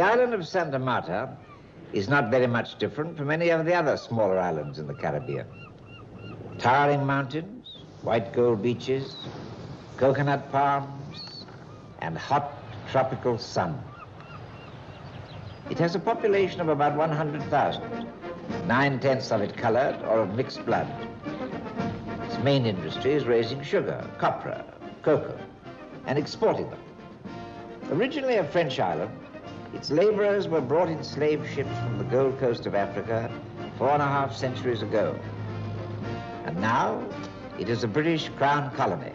The island of Santa Marta is not very much different from any of the other smaller islands in the Caribbean. Towering mountains, white gold beaches, coconut palms, and hot tropical sun. It has a population of about 100,000, 9/10 of it colored or of mixed blood. Its main industry is raising sugar, copra, cocoa, and exporting them. Originally a French island, its laborers were brought in slave ships from the Gold Coast of Africa 4.5 centuries ago. And now it is a British Crown colony.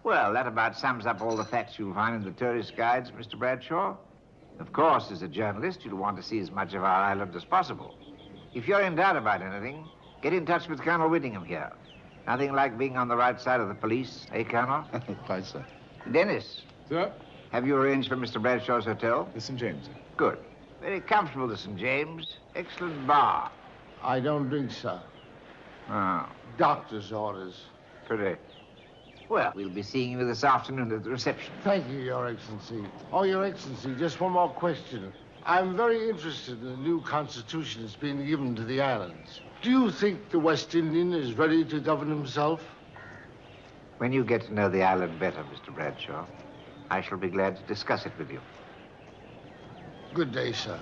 Well, that about sums up all the facts you'll find in the tourist guides, Mr. Bradshaw. Of course, as a journalist, you'll want to see as much of our island as possible. If you're in doubt about anything, get in touch with Colonel Whittingham here. Nothing like being on the right side of the police, eh, Colonel? Quite, sir. Dennis. Sir? Have you arranged for Mr. Bradshaw's hotel? The St. James, sir. Good. Very comfortable, the St. James. Excellent bar. I don't drink, sir. Oh, Doctor's orders. correct. Well, we'll be seeing you this afternoon at the reception. Thank you, Your Excellency. Oh, Your Excellency, just one more question. I'm very interested in the new constitution that's being given to the islands. Do you think the West Indian is ready to govern himself? When you get to know the island better, Mr. Bradshaw, I shall be glad to discuss it with you. Good day, sir.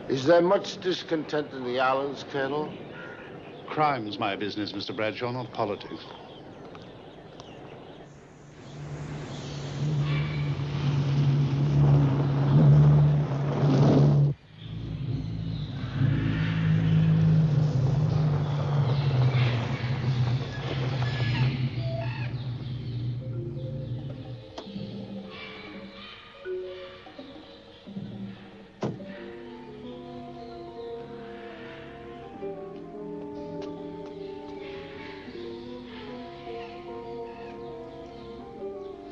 Is there much discontent in the islands, Colonel? Crime's my business, Mr. Bradshaw, not politics.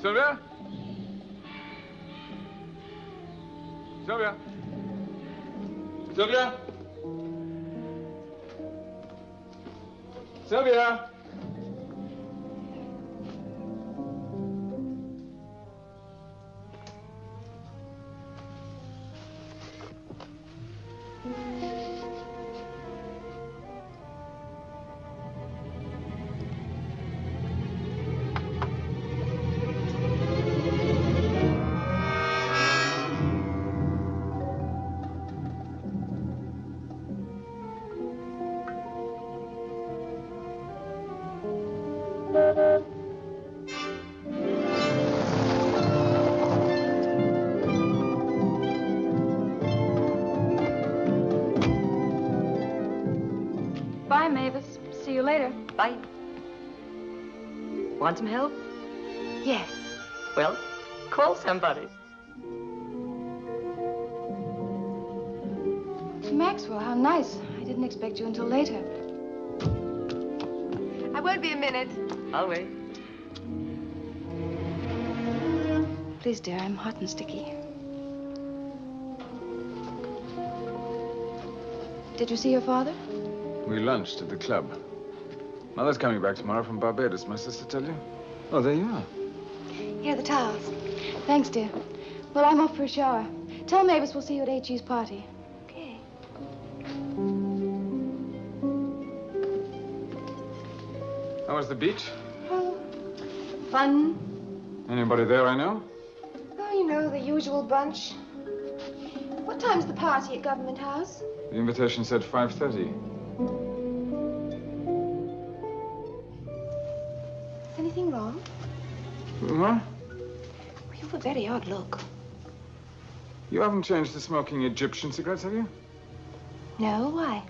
Sylvia? Sylvia? Sylvia? Sylvia? Bye, Mavis. See you later. Bye. Want some help? Yes. Well, call somebody. Maxwell, how nice. I didn't expect you until later. I won't be a minute. I'll wait. Please, dear, I'm hot and sticky. Did you see your father? We lunched at the club. Mother's coming back tomorrow from Barbados. My sister tell you? Oh, there you are. Here are the towels. Thanks, dear. Well, I'm off for a shower. Tell Mavis we'll see you at H.E.'s party. Okay. How was the beach? Oh, fun. Anybody there I know? Oh, you know, the usual bunch. What time's the party at Government House? The invitation said 5:30. Is anything wrong? What? Well, you've a very odd look. You haven't changed to smoking Egyptian cigarettes, have you? No, why?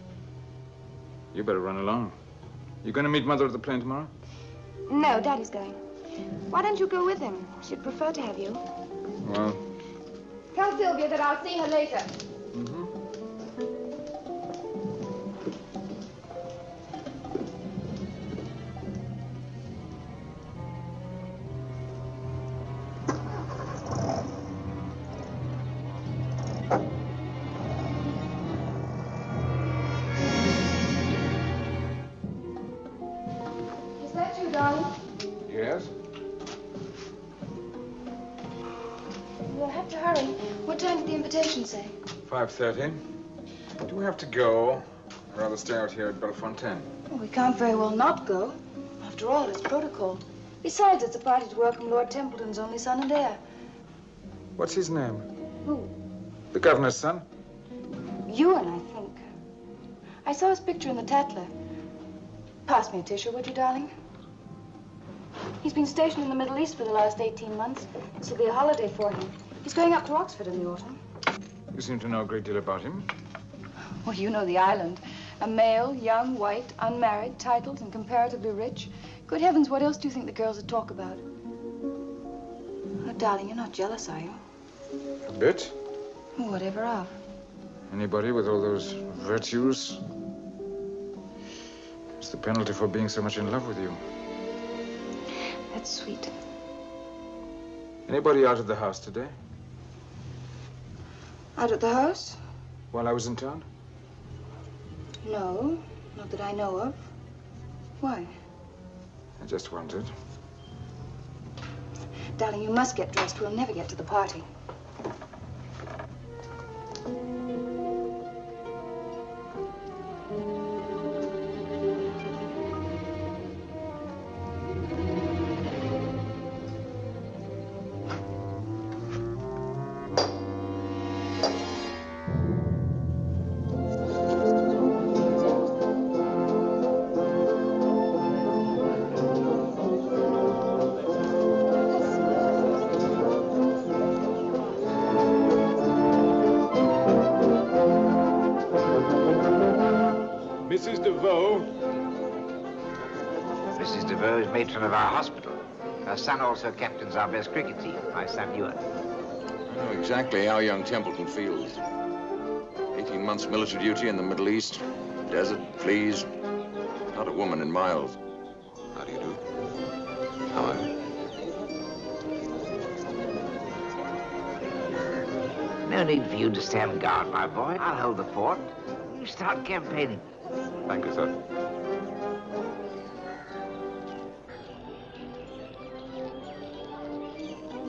You better run along. You going to meet Mother at the plane tomorrow? No, Daddy's going. Why don't you go with him? She'd prefer to have you. Well, Tell Sylvia that I'll see her later. Is that you, darling? 5:30. Do we have to go? Or rather stay out here at Belafonte? Well, we can't very well not go. After all, it's protocol. Besides, it's a party to welcome Lord Templeton's only son and heir. What's his name? Who? The governor's son? Ewan, I think. I saw his picture in the Tatler. Pass me a tissue, would you, darling? He's been stationed in the Middle East for the last 18 months. This will be a holiday for him. He's going up to Oxford in the autumn. You seem to know a great deal about him. Well, you know the island. A male, young, white, unmarried, titled, and comparatively rich. Good heavens, what else do you think the girls would talk about? Oh, darling, you're not jealous, are you? A bit. Whatever of. Anybody with all those virtues? It's the penalty for being so much in love with you. That's sweet. Anybody out of the house today? Out at the house? While I was in town? No, not that I know of. Why? I just wondered. Darling, you must get dressed. We'll never get to the party. Mrs. DeVoe. Mrs. DeVoe is matron of our hospital. Her son also captains our best cricket team, my son Ewan. I know exactly how young Templeton feels. 18 months military duty in the Middle East, desert, fleas, not a woman in miles. How do you do? How are you? No need for you to stand guard, my boy. I'll hold the fort. You start campaigning. Thank you, sir.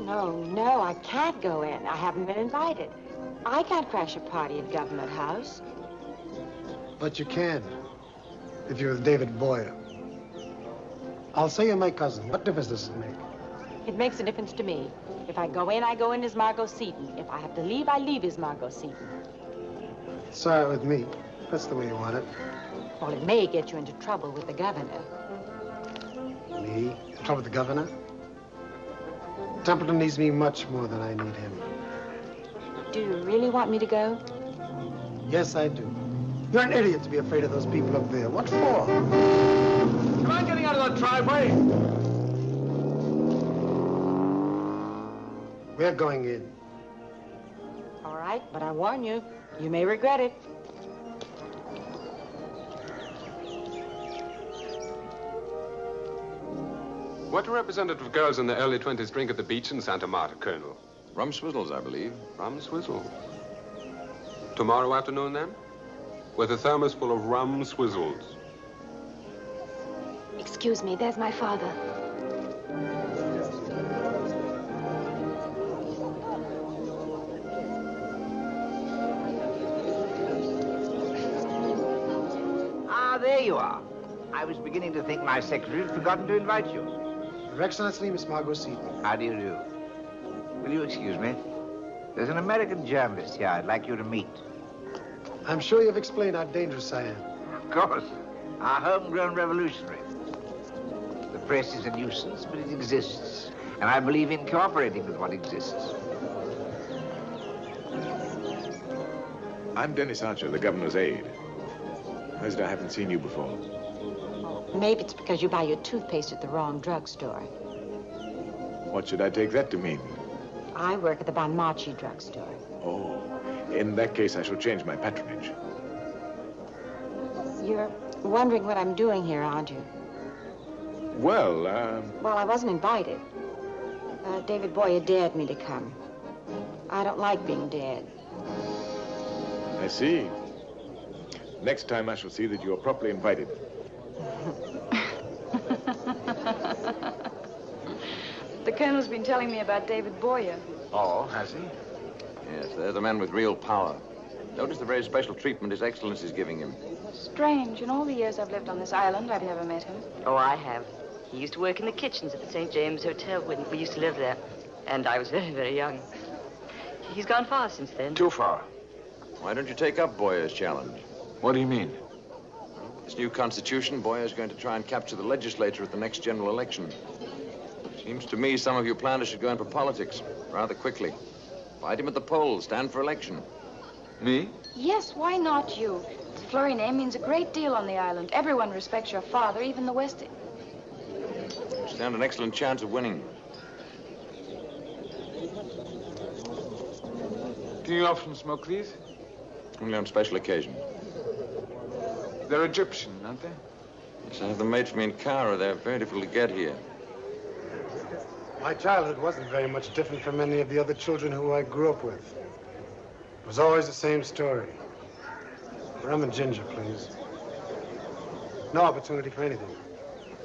No, I can't go in. I haven't been invited. I can't crash a party at Government House. But you can, if you're with David Boyer. I'll say you're my cousin. What difference does it make? It makes a difference to me. If I go in as Margot Seaton. If I have to leave, I leave as Margot Seaton. It's all right with me. That's the way you want it. Well, it may get you into trouble with the governor. Me? In trouble with the governor? Templeton needs me much more than I need him. Do you really want me to go? Yes, I do. You're an idiot to be afraid of those people up there. What for? Come on, getting out of that driveway. We're going in. All right, but I warn you, you may regret it. What do representative girls in their early 20s drink at the beach in Santa Marta, Colonel? Rum swizzles, I believe. Rum swizzle. Tomorrow afternoon, then? With a thermos full of rum swizzles. Excuse me, there's my father. Ah, there you are. I was beginning to think my secretary had forgotten to invite you. Your Excellency, Miss Margot Seaton. How do you do? Will you excuse me? There's an American journalist here I'd like you to meet. I'm sure you've explained how dangerous I am. Of course. Our homegrown revolutionary. The press is a nuisance, but it exists. And I believe in cooperating with what exists. I'm Dennis Archer, the governor's aide. How's I haven't seen you before. Maybe it's because you buy your toothpaste at the wrong drugstore. What should I take that to mean? I work at the Bonmarchi drugstore. Oh, in that case, I shall change my patronage. You're wondering what I'm doing here, aren't you? Well, Well, I wasn't invited. David Boyer dared me to come. I don't like being dared. I see. Next time I shall see that you are properly invited. The Colonel's been telling me about David Boyer. Oh, has he? Yes, they're the men with real power. Notice the very special treatment His Excellency is giving him. Strange. In all the years I've lived on this island, I've never met him. Oh, I have. He used to work in the kitchens at the St. James Hotel when we used to live there. And I was very, very young. He's gone far since then. Too far. Why don't you take up Boyer's challenge? What do you mean? This new constitution, Boyer's going to try and capture the legislature at the next general election. Seems to me some of you planners should go in for politics rather quickly. Fight him at the polls, stand for election. Me? Yes, why not you? The Flurry name means a great deal on the island. Everyone respects your father, even the West. You stand an excellent chance of winning. Do you often smoke these? Only on special occasions. They're Egyptian, aren't they? Yes, I have them made for me in Cairo. They're very difficult to get here. My childhood wasn't very much different from any of the other children who I grew up with. It was always the same story. Rum and ginger, please. No opportunity for anything.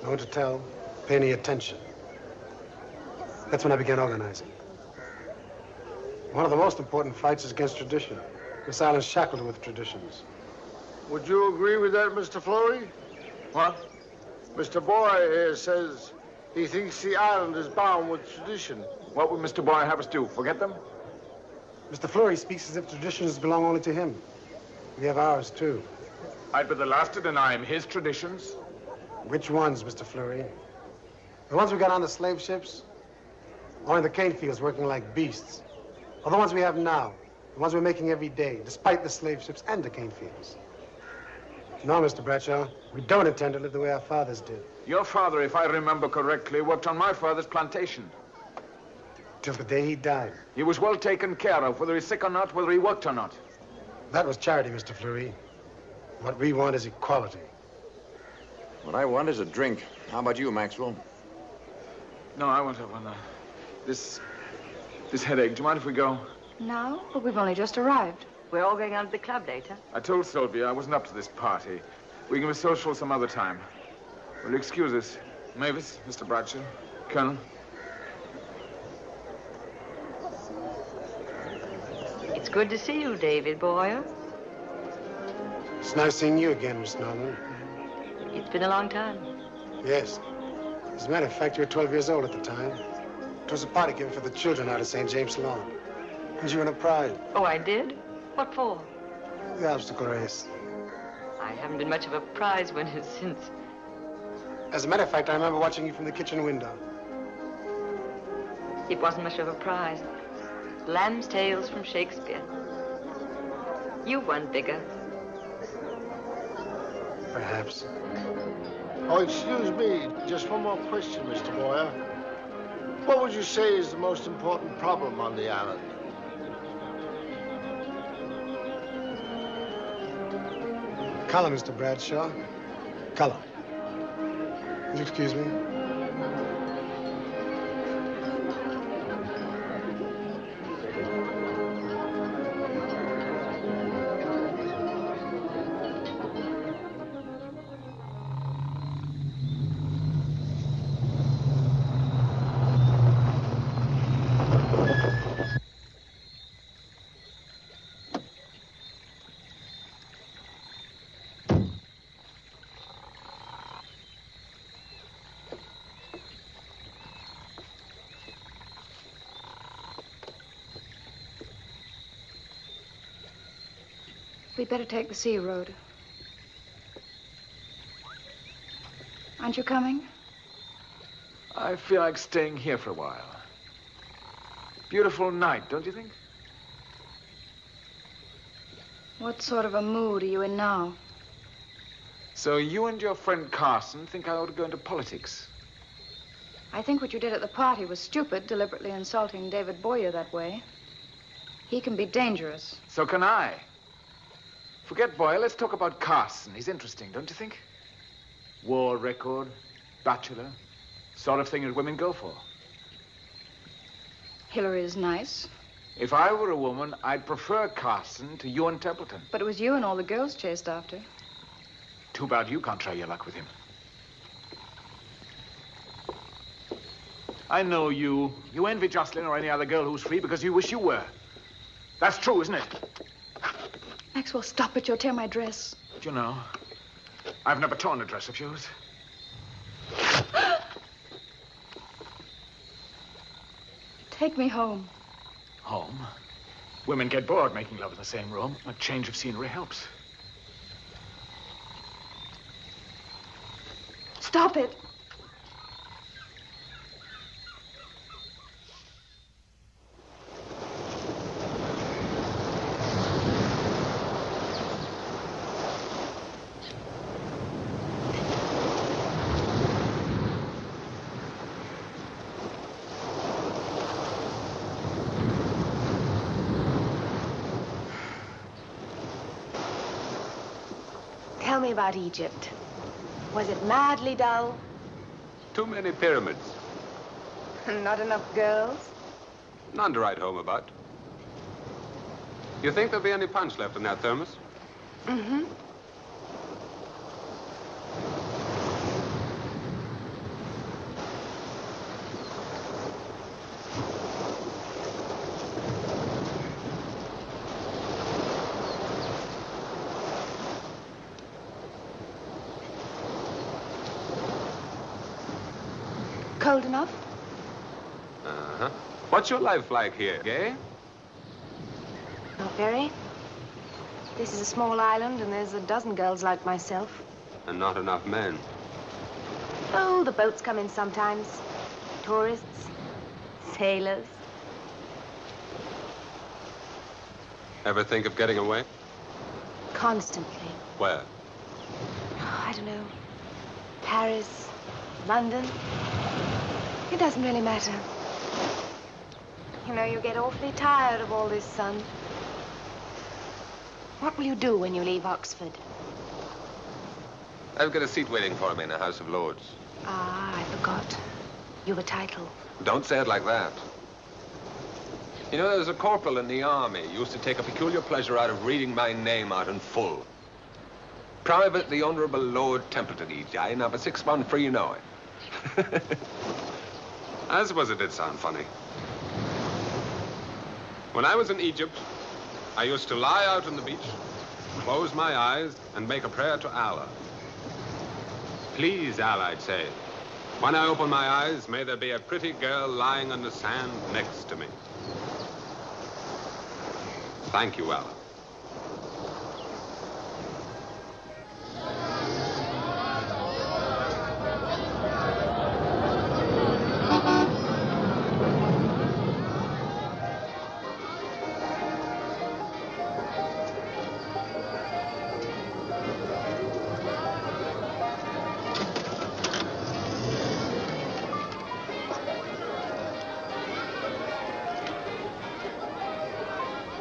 No one to tell, pay any attention. That's when I began organizing. One of the most important fights is against tradition. This island's shackled with traditions. Would you agree with that, Mr. Flurry? What? Mr. Boyer here says he thinks the island is bound with tradition. What would Mr. Boyer have us do? Forget them? Mr. Flurry speaks as if traditions belong only to him. We have ours, too. I'd be the last to deny him his traditions. Which ones, Mr. Flurry? The ones we got on the slave ships? Or in the cane fields working like beasts? Or the ones we have now? The ones we're making every day, despite the slave ships and the cane fields? No, Mr. Bradshaw, we don't intend to live the way our fathers did. Your father, if I remember correctly, worked on my father's plantation. Till the day he died. He was well taken care of, whether he's sick or not, whether he worked or not. That was charity, Mr. Fleury. What we want is equality. What I want is a drink. How about you, Maxwell? No, I won't have one. This headache. Do you mind if we go? Now? But we've only just arrived. We're all going out to the club later. I told Sylvia I wasn't up to this party. We can be social some other time. Will you excuse us? Mavis, Mr. Bradshaw, Colonel. It's good to see you, David Boyer. It's nice seeing you again, Miss Norman. It's been a long time. Yes. As a matter of fact, you were 12 years old at the time. It was a party given for the children out of St. James Lawn. And you were in a prize. Oh, I did? What for? The obstacle race. I haven't been much of a prize winner since. As a matter of fact, I remember watching you from the kitchen window. It wasn't much of a prize. Lamb's Tales from Shakespeare. You won bigger. Perhaps. Oh, excuse me. Just one more question, Mr. Boyer. What would you say is the most important problem on the island? Color, Mr. Bradshaw. Color. Will you excuse me? We'd better take the sea road. Aren't you coming? I feel like staying here for a while. Beautiful night, don't you think? What sort of a mood are you in now? So you and your friend Carson think I ought to go into politics? I think what you did at the party was stupid, deliberately insulting David Boyer that way. He can be dangerous. So can I. Forget Boyer, let's talk about Carson. He's interesting, don't you think? War record, bachelor, sort of thing that women go for. Hillary is nice. If I were a woman, I'd prefer Carson to you and Templeton. But it was you and all the girls chased after. Too bad you can't try your luck with him. I know you. You envy Jocelyn or any other girl who's free because you wish you were. That's true, isn't it? Maxwell, stop it. You'll tear my dress. Do you know, I've never torn a dress of yours. Take me home. Home? Women get bored making love in the same room. A change of scenery helps. Stop it. Tell me about Egypt. Was it madly dull? Too many pyramids. Not enough girls? None to write home about. You think there'll be any punch left in that thermos? Mm-hmm. Cold enough? Uh-huh. What's your life like here, gay? Not very. This is a small island, and there's a dozen girls like myself. And not enough men. Oh, the boats come in sometimes. Tourists, sailors. Ever think of getting away? Constantly. Where? Oh, I don't know. Paris, London. It doesn't really matter. You know, you get awfully tired of all this sun. What will you do when you leave Oxford? I've got a seat waiting for me in the House of Lords. Ah, I forgot. You've a title. Don't say it like that. You know, there was a corporal in the army who used to take a peculiar pleasure out of reading my name out in full. Private the Honorable Lord Templeton, E.J., and have a 6 month free, you know it. I suppose it did sound funny. When I was in Egypt, I used to lie out on the beach, close my eyes, and make a prayer to Allah. Please, Allah, I'd say, when I open my eyes, may there be a pretty girl lying on the sand next to me. Thank you, Allah.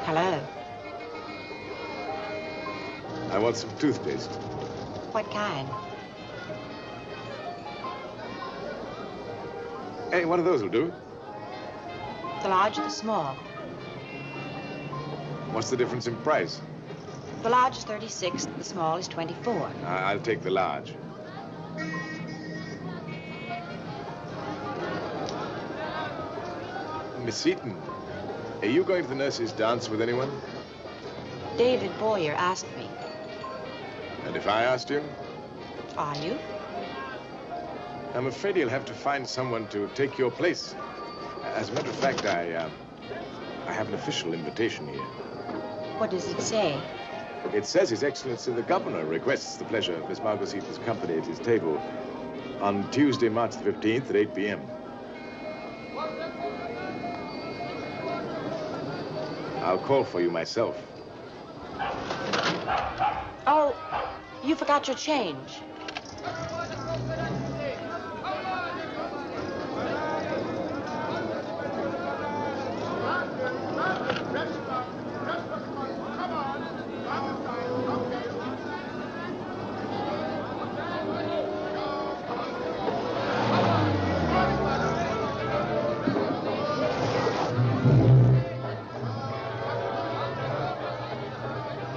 Hello. I want some toothpaste. What kind? Hey, one of those will do. The large or the small? What's the difference in price? The large is 36, the small is 24. I'll take the large. Miss Seaton, are you going to the nurses' dance with anyone? David Boyer asked me. And if I asked him? Are you? I'm afraid you'll have to find someone to take your place. As a matter of fact, I have an official invitation here. What does it say? It says His Excellency the Governor requests the pleasure of Miss Margot Seaton's company at his table on Tuesday, March the 15th at 8 p.m. I'll call for you myself. Oh, you forgot your change.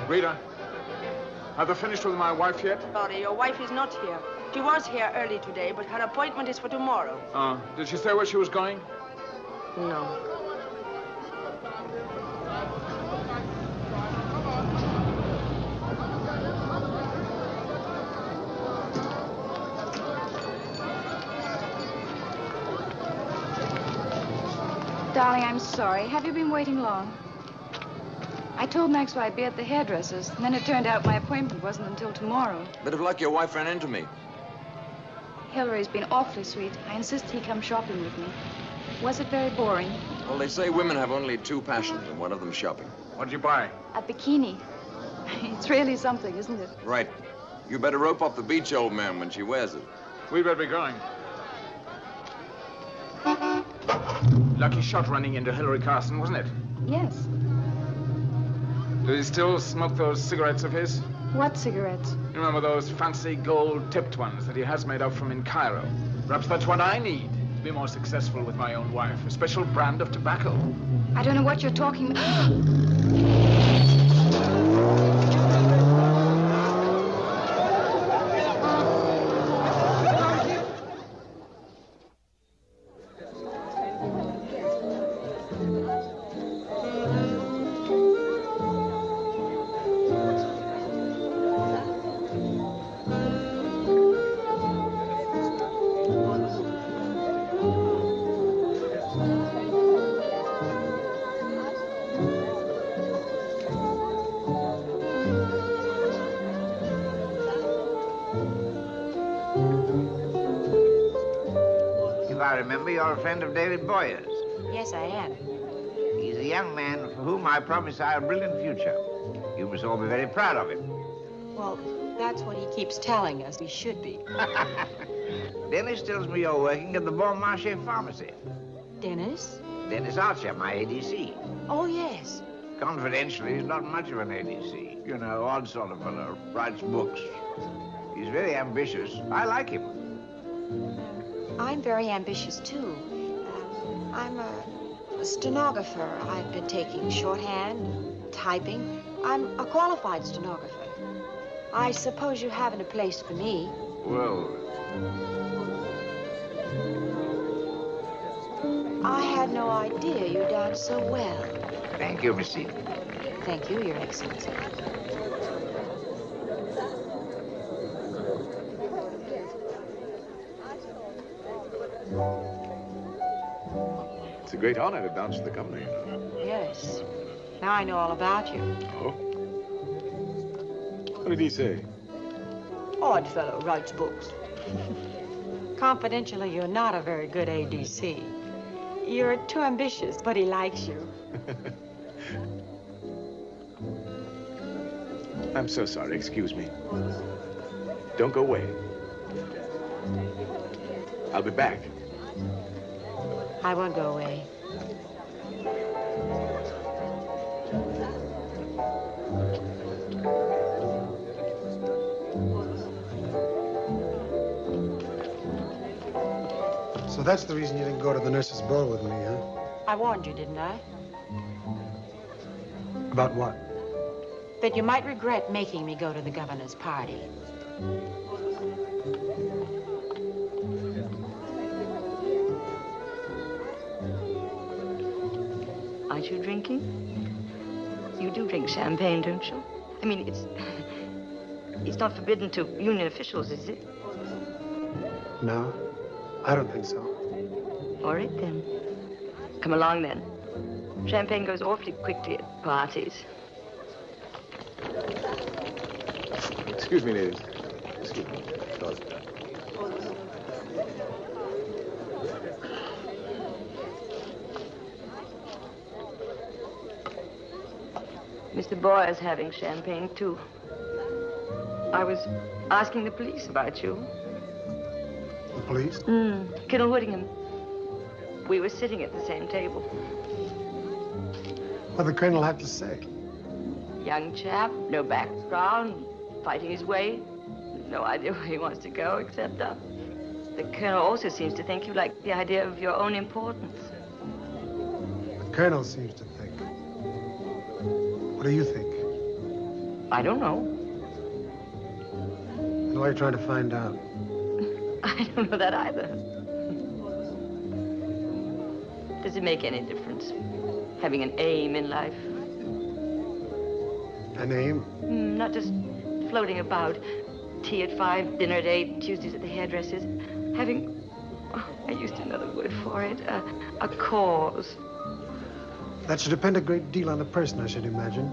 Rita, have you finished with my wife yet? Sorry, your wife is not here. She was here early today, but her appointment is for tomorrow. Did she say where she was going? No. darling, I'm sorry. Have you been waiting long? I told Maxwell I'd be at the hairdresser's, and then it turned out my appointment wasn't until tomorrow. Bit of luck your wife ran into me. Hillary's been awfully sweet. I insist he come shopping with me. Was it very boring? Well, they say women have only two passions, and one of them shopping. What'd you buy? A bikini. It's really something, isn't it? Right. You better rope off the beach, old man, when she wears it. We better be going. Lucky shot running into Hillary Carson, wasn't it? Yes. Do he still smoke those cigarettes of his? What cigarettes? You remember those fancy gold-tipped ones that he has made up from in Cairo? Perhaps that's what I need to be more successful with my own wife. A special brand of tobacco. I don't know what you're talking about. I remember you're a friend of David Boyer's. Yes, I am. He's a young man for whom I prophesy a brilliant future. You must all be very proud of him. Well, that's what he keeps telling us we should be. Dennis tells me you're working at the Bon Marché pharmacy. Dennis? Dennis Archer, my ADC. Oh, yes. Confidentially, he's not much of an ADC. You know, odd sort of fellow, writes books. He's very ambitious. I like him. I'm very ambitious, too. I'm a stenographer. I've been taking shorthand, typing. I'm a qualified stenographer. I suppose you haven't a place for me. Well... I had no idea you danced so well. Thank you, Miss Eden. Thank you, Your Excellency. It's a great honor to dance for the company. Yes. Now I know all about you. Oh? What did he say? Odd fellow, writes books. Confidentially, you're not a very good ADC. You're too ambitious, but he likes you. I'm so sorry. Excuse me. Don't go away. I'll be back. I won't go away. So that's the reason you didn't go to the nurse's ball with me, huh? I warned you, didn't I? About what? That you might regret making me go to the governor's party. Aren't you drinking? You do drink champagne, don't you? I mean, it's not forbidden to union officials, is it? No, I don't think so. All right, then. Come along, then. Champagne goes awfully quickly at parties. Excuse me, ladies. Excuse me. Sorry. Mr. Boyer's having champagne, too. I was asking the police about you. The police? Colonel Whittingham. We were sitting at the same table. What did the colonel have to say? Young chap, no background, fighting his way. No idea where he wants to go, except the colonel also seems to think you like the idea of your own importance. The colonel seems to think. What do you think? I don't know. And why are you trying to find out? I don't know that either. Does it make any difference? Having an aim in life? An aim? Not just floating about. Tea at 5, dinner at 8, Tuesdays at the hairdresser's. Having, I used another word for it, a cause. That should depend a great deal on the person, I should imagine.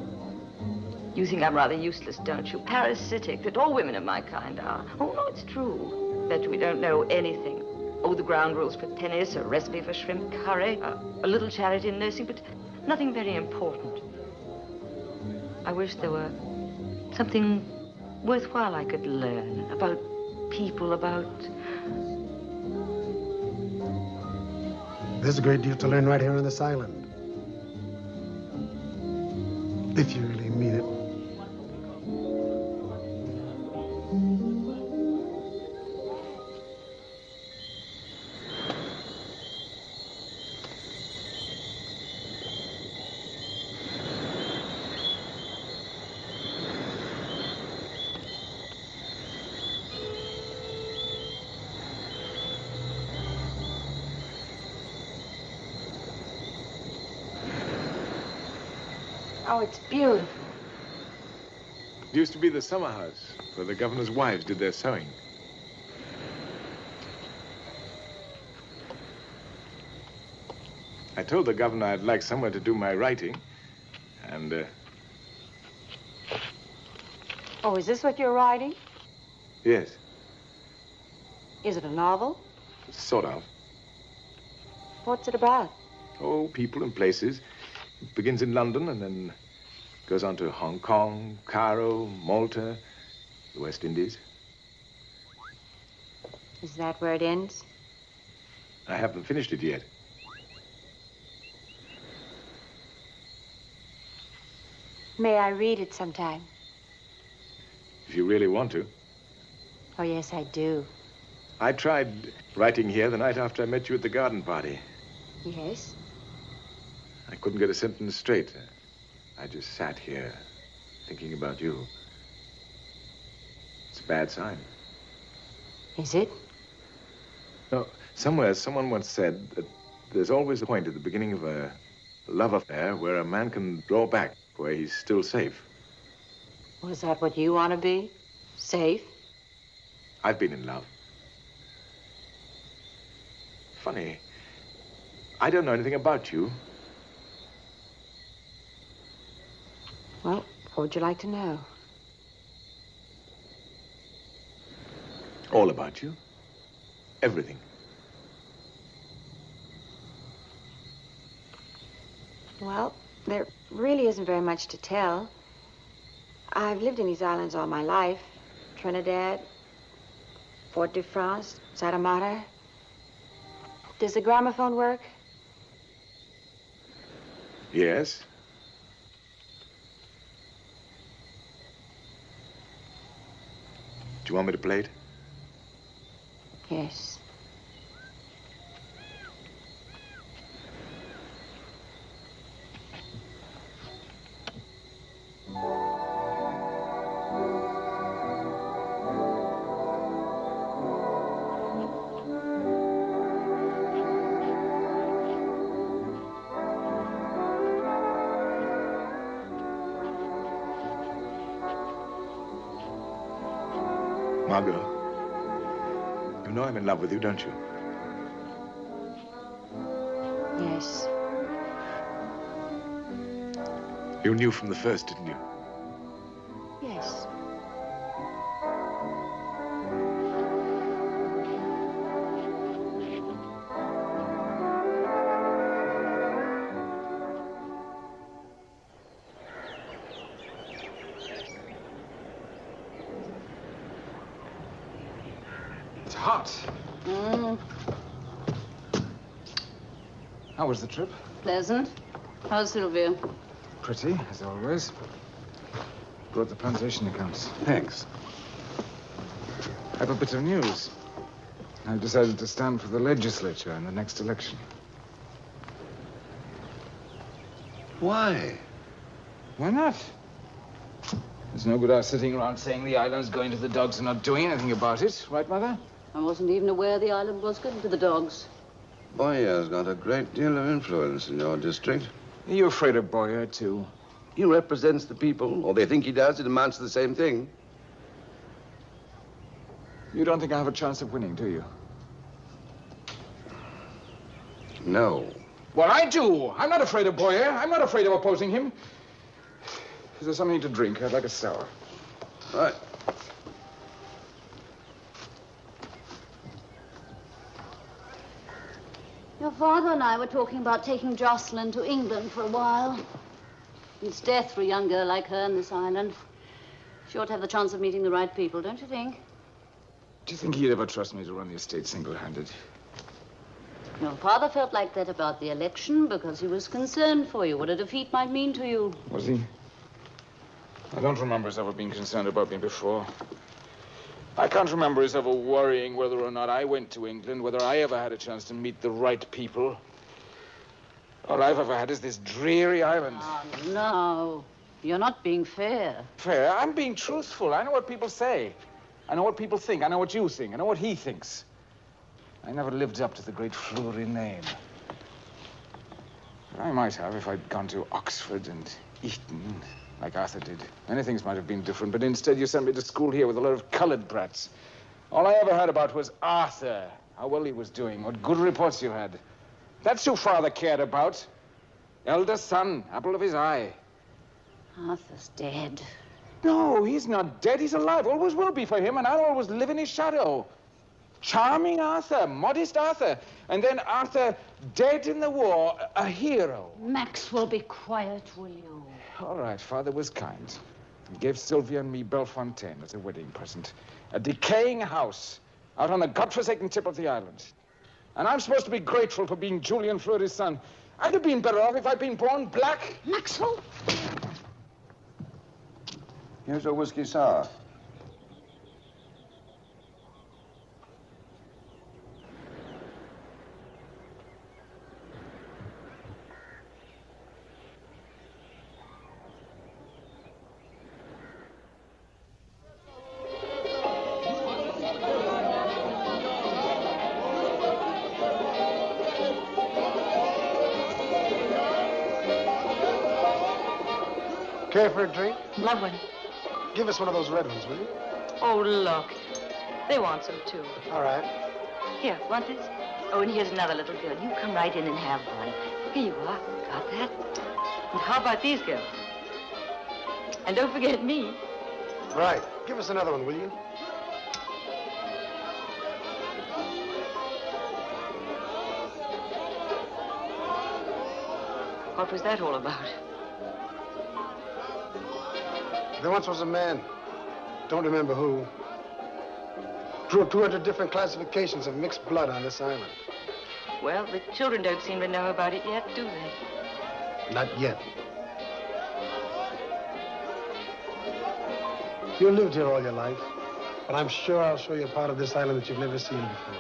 You think I'm rather useless, don't you? Parasitic, that all women of my kind are. Oh, no, it's true that we don't know anything. Oh, the ground rules for tennis, a recipe for shrimp curry, a little charity in nursing, but nothing very important. I wish there were something worthwhile I could learn about people, about... There's a great deal to learn right here on this island. If you really mean it. Oh, it's beautiful. It used to be the summer house where the governor's wives did their sewing. I told the governor I'd like somewhere to do my writing, and, Oh, is this what you're writing? yes, Is it a novel? sort of. What's it about? Oh, people and places. It begins in London and then goes on to Hong Kong, Cairo, Malta, the West Indies. Is that where it ends? I haven't finished it yet. May I read it sometime? If you really want to. Oh, yes, I do. I tried writing here the night after I met you at the garden party. Yes? I couldn't get a sentence straight. I just sat here thinking about you. It's a bad sign. Is it? No, somewhere someone once said that there's always a point at the beginning of a love affair where a man can draw back, where he's still safe. Was that what you want to be? Safe? I've been in love. Funny. I don't know anything about you. Well, what would you like to know? All about you. Everything. Well, there really isn't very much to tell. I've lived in these islands all my life. Trinidad, Fort de France, Santa Marta. Does the gramophone work? Yes. Do you want me to play it? Yes. Margot, you know I'm in love with you, don't you? Yes. You knew from the first, didn't you? Yes. It's hot. How was the trip? Pleasant. How's Sylvia? Pretty, as always. Brought the plantation accounts. Thanks. I have a bit of news. I've decided to stand for the legislature in the next election. Why? Why not? There's no good us sitting around saying the island's going to the dogs and not doing anything about it. Right, Mother? I wasn't even aware the island was going to the dogs. Boyer's got a great deal of influence in your district. Are you afraid of Boyer, too? He represents the people, or they think he does. It amounts to the same thing. You don't think I have a chance of winning, do you? No. Well, I do. I'm not afraid of Boyer. I'm not afraid of opposing him. Is there something to drink? I'd like a sour. Right. Your father and I were talking about taking Jocelyn to England for a while. It's death for a young girl like her on this island. She ought to have the chance of meeting the right people, don't you think? Do you think he'd ever trust me to run the estate single-handed? Your father felt like that about the election because he was concerned for you, what a defeat might mean to you. Was he? I don't remember us ever being concerned about me before. I can't remember us ever worrying whether or not I went to England, whether I ever had a chance to meet the right people. All I've ever had is this dreary island. Oh, no. You're not being fair. Fair? I'm being truthful. I know what people say. I know what people think. I know what you think. I know what he thinks. I never lived up to the great Fleury name. I might have if I'd gone to Oxford and Eton, like Arthur did. Many things might have been different, but instead you sent me to school here with a lot of colored brats. All I ever heard about was Arthur, how well he was doing, what good reports you had. That's who Father cared about. Eldest son, apple of his eye. Arthur's dead. No, he's not dead. He's alive. Always will be for him, and I'll always live in his shadow. Charming Arthur, modest Arthur, and then Arthur dead in the war, a hero. Maxwell, be quiet, will you? All right, Father was kind. He gave Sylvia and me Belafontaine as a wedding present. A decaying house out on the godforsaken tip of the island. And I'm supposed to be grateful for being Julian Fleury's son. I'd have been better off if I'd been born black. Maxwell! Here's a whiskey sour. Care for a drink? Love one. Give us one of those red ones, will you? Oh, look. They want some, too. All right. Here, want this? Oh, and here's another little girl. You come right in and have one. Here you are. Got that? And how about these girls? And don't forget me. Right. Give us another one, will you? What was that all about? There once was a man, don't remember who, drew 200 different classifications of mixed blood on this island. Well, the children don't seem to know about it yet, do they? Not yet. You lived here all your life, but I'm sure I'll show you a part of this island that you've never seen before.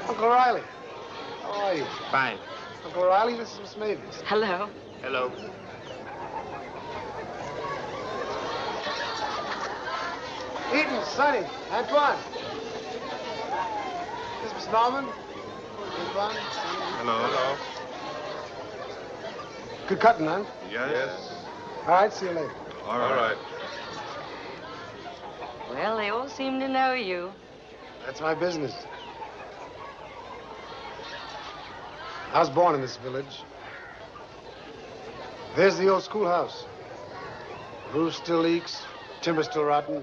Uncle Riley, how are you? Fine. Uncle Riley, this is Miss Mavis. Hello. Hello. Eaton, Sonny, Antoine. This is Miss Norman. Antoine. Hello. Good cutting, huh? Yes. All right, see you later. All right. Well, they all seem to know you. That's my business. I was born in this village. There's the old schoolhouse. The roof still leaks. Timber's still rotten.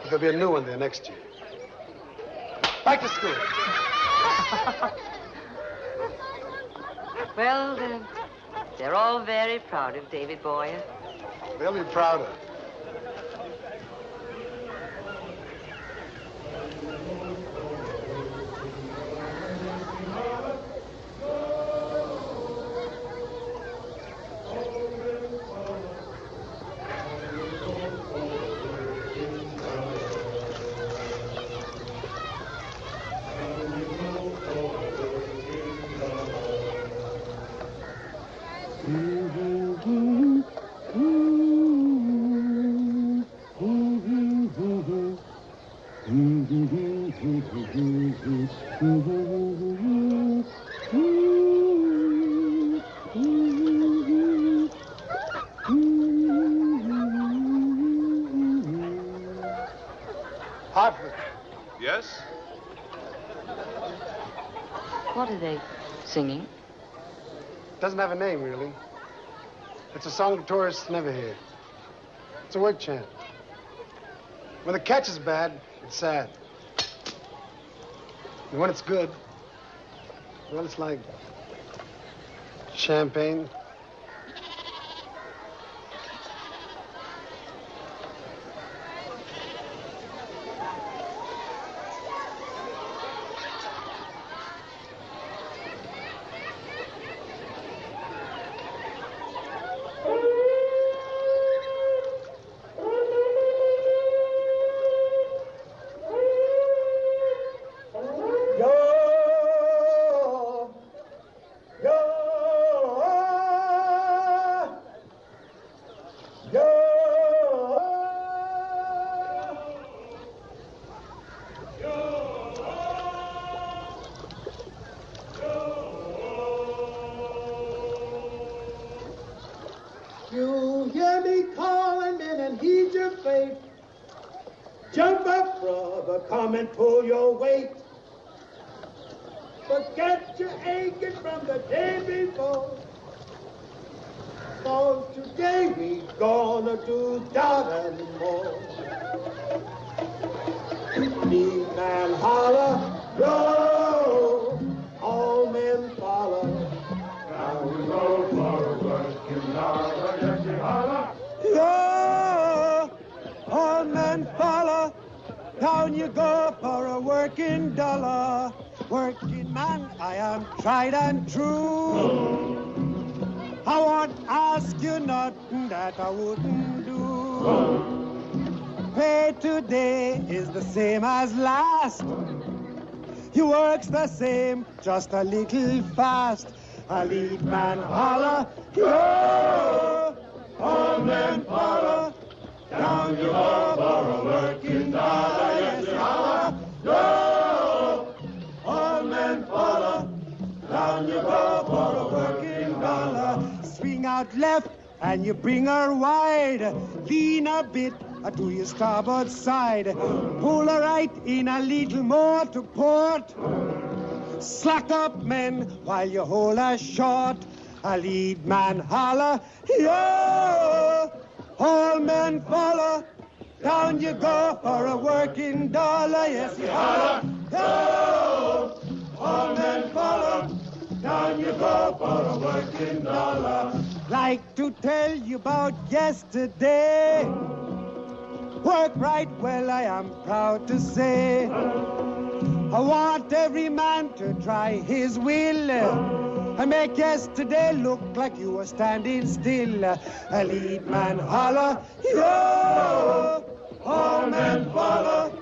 But there'll be a new one there next year. Back to school. Well, they're all very proud of David Boyer. They'll be prouder. Hartford. Yes? What are they singing? Doesn't have a name, really. It's a song the tourists never hear. It's a word chant. When the catch is bad, it's sad. And when it's good, well, it's like champagne. You hear me calling, men, and heed your fate. Jump up, brother, come and pull your weight. Forget your aching from the day before. 'Cause today we gonna do that and more. Need man holler, go, all men follow. Now we go for a working dollar, yes, we holler. Go, all men follow. Down you go for a working dollar. Working man, I am tried and true. I won't ask you nothing that I wouldn't do. Pay today is the same as last. You works the same, just a little fast. A lead man holler, go, all men follow. Down you go for a working dollar, yes, you holler, go, all men follow. Down you go for a working dollar. Swing out left and you bring her wide. Lean a bit to your starboard side. Pull her right in a little more to port. Slack up, men, while you hold her short. A lead man holler, yo! All men follow. Down you go for a working dollar, yes, you holler, yo! All men follow. Down you go for a working dollar. Like to tell you about yesterday. Work right well, I am proud to say. I want every man to try his will. And make yesterday look like you were standing still. A lead man holler, yo! All men follow.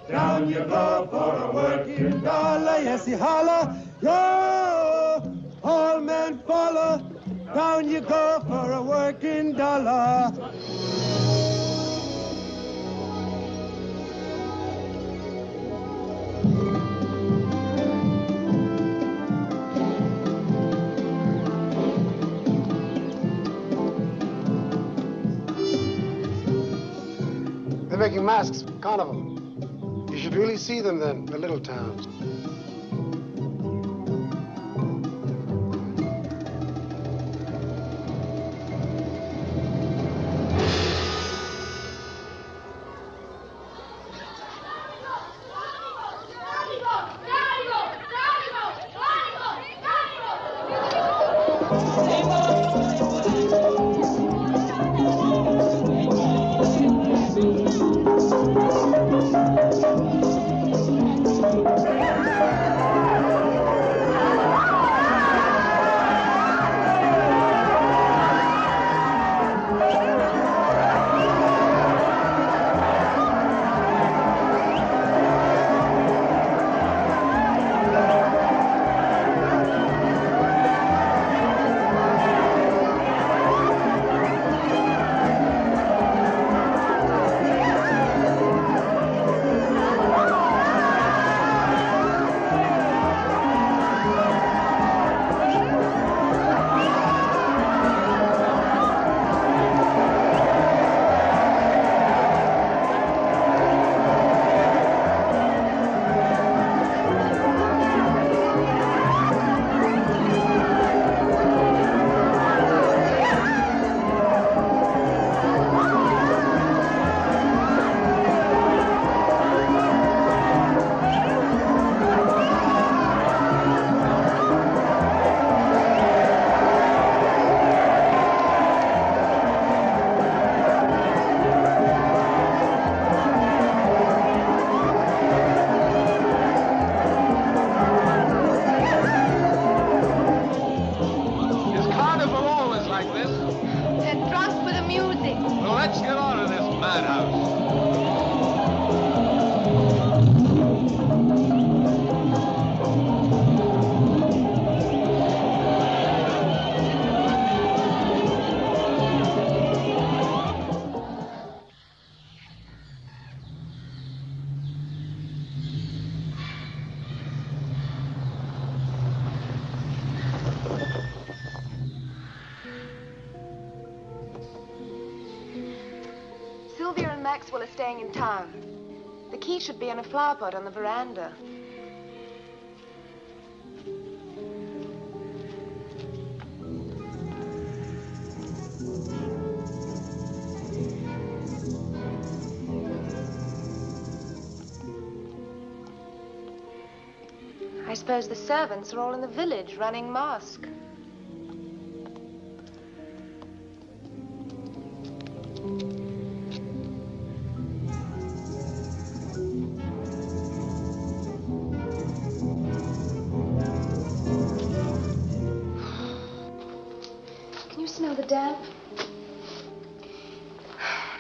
Down you go for a working dollar, yes, he holler, yo! All men follow. Down you go for a working dollar. They're making masks for carnival. You should really see them then, the little towns. Maxwell are staying in town. The key should be in a flower pot on the veranda. I suppose the servants are all in the village running masque. Can you smell the damp?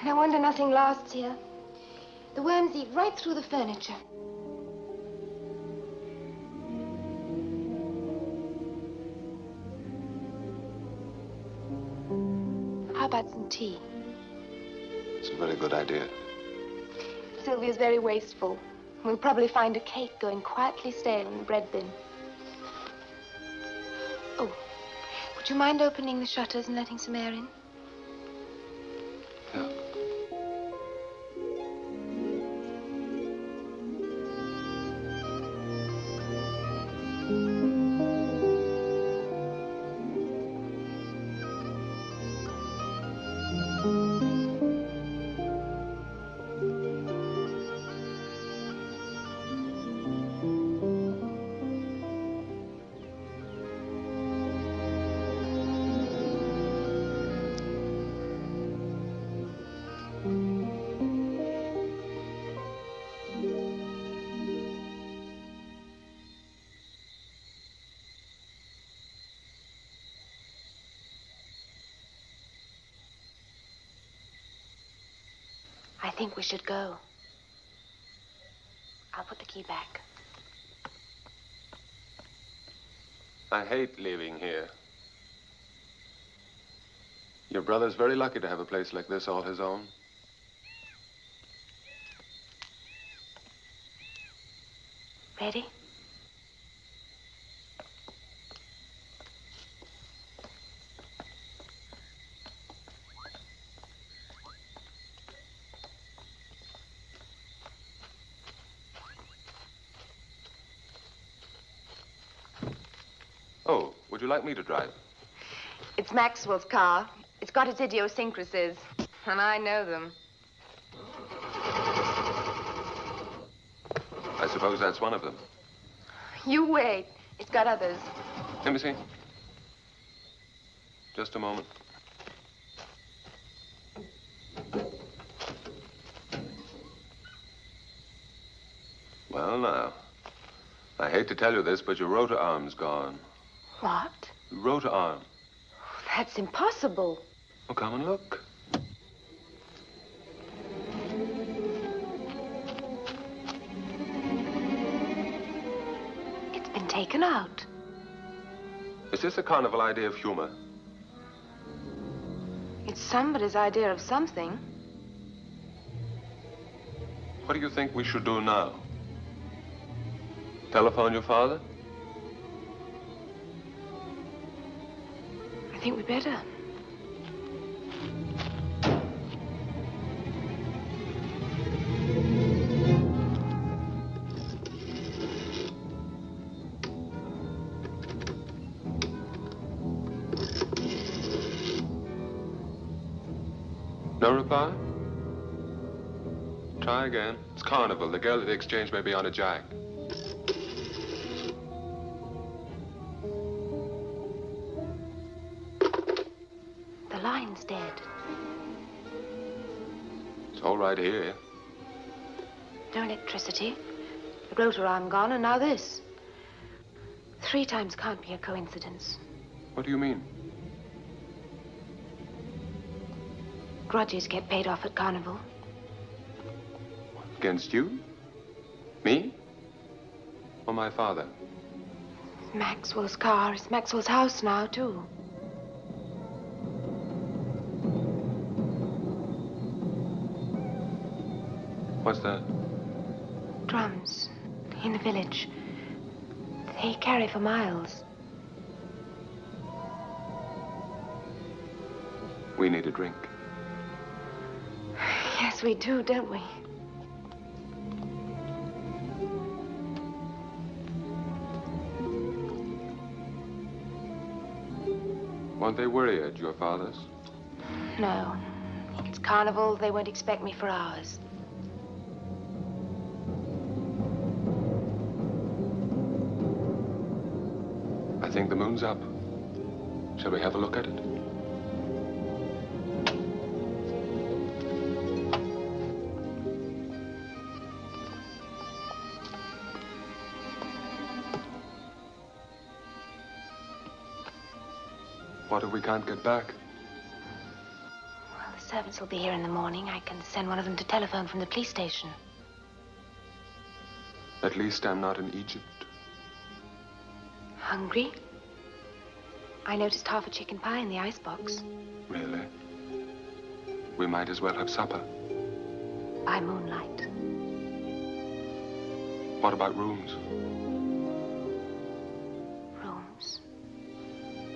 No wonder nothing lasts here. The worms eat right through the furniture. How about some tea? It's a very good idea. Sylvia's very wasteful. We'll probably find a cake going quietly stale in the bread bin. Oh, would you mind opening the shutters and letting some air in? Yeah. I think we should go. I'll put the key back. I hate leaving here. Your brother's very lucky to have a place like this all his own. Ready? Oh, would you like me to drive? It's Maxwell's car. It's got its idiosyncrasies, and I know them. I suppose that's one of them. You wait. It's got others. Let me see. Just a moment. Well, now, I hate to tell you this, but your rotor arm's gone. What? Rotor arm. That's impossible. Well, come and look. It's been taken out. Is this a carnival idea of humor? It's somebody's idea of something. What do you think we should do now? Telephone your father? I think we better. No reply? Try again. It's carnival. The girl at the exchange may be on a jack. The line's dead. It's all right here. No electricity. The rotor arm gone, and now this. 3 times can't be a coincidence. What do you mean? Grudges get paid off at carnival. Against you? Me? Or my father? Maxwell's car is Maxwell's house now, too. What's that? Drums in the village. They carry for miles. We need a drink. Yes, we do, don't we? Won't they worry at your father's? No. It's carnival. They won't expect me for hours. I think the moon's up. Shall we have a look at it? What if we can't get back? Well, the servants will be here in the morning. I can send one of them to telephone from the police station. At least I'm not in Egypt. Hungry? I noticed half a chicken pie in the icebox. Really? We might as well have supper. By moonlight. What about rooms? Rooms?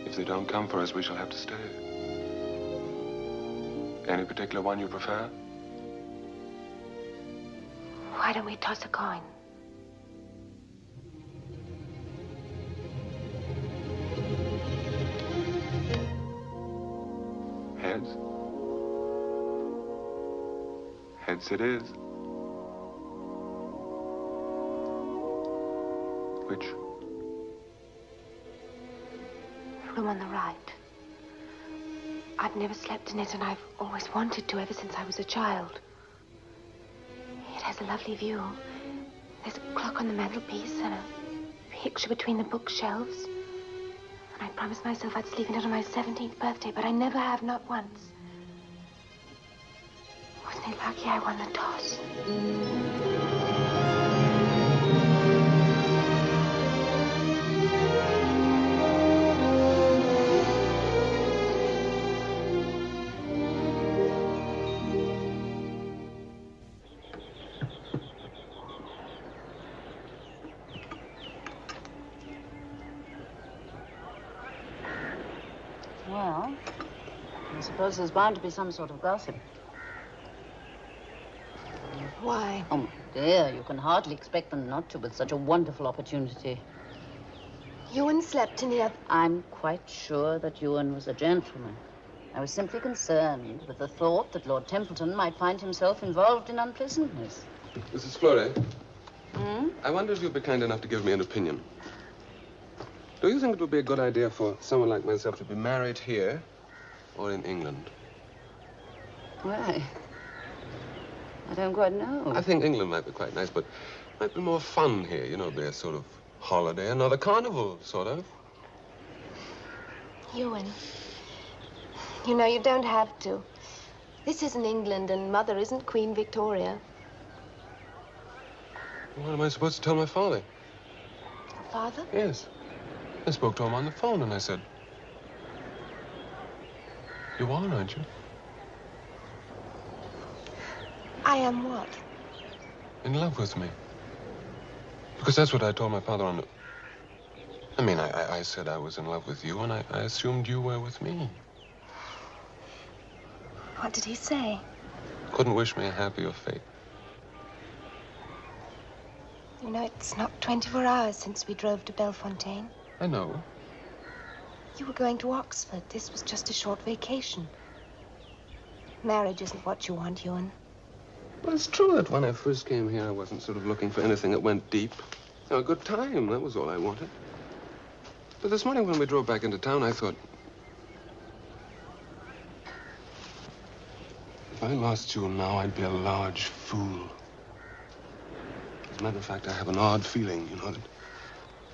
If they don't come for us, we shall have to stay. Any particular one you prefer? Why don't we toss a coin? Heads? Heads it is. Which? The room on the right. I've never slept in it, and I've always wanted to ever since I was a child. It has a lovely view. There's a clock on the mantelpiece and a picture between the bookshelves. And I promised myself I'd sleep in it on my 17th birthday, but I never have, not once. Wasn't it lucky I won the toss? Well, I suppose there's bound to be some sort of gossip. Why? Oh, my dear, you can hardly expect them not to with such a wonderful opportunity. Ewan slept in here. I'm quite sure that Ewan was a gentleman. I was simply concerned with the thought that Lord Templeton might find himself involved in unpleasantness. Mrs. Florey, Hmm? I wonder if you'd be kind enough to give me an opinion. Do you think it would be a good idea for someone like myself to be married here or in England? Why? I don't quite know. I think England might be quite nice, but it might be more fun here. You know, be a sort of holiday, another carnival, sort of. Ewan, you know, you don't have to. This isn't England, and Mother isn't Queen Victoria. What am I supposed to tell my father? Your father? Yes. I spoke to him on the phone, and I said, "You are, aren't you?" I am what? In love with me. Because that's what I told my father on the... I mean, I said I was in love with you, and I assumed you were with me. What did he say? Couldn't wish me a happier fate. You know, it's not 24 hours since we drove to Belafonte. I know. You were going to Oxford. This was just a short vacation. Marriage isn't what you want, Ewan. Well, it's true that when I first came here, I wasn't sort of looking for anything that went deep. You know, a good time, that was all I wanted. But this morning when we drove back into town, I thought, if I lost you now, I'd be a large fool. As a matter of fact, I have an odd feeling, you know, that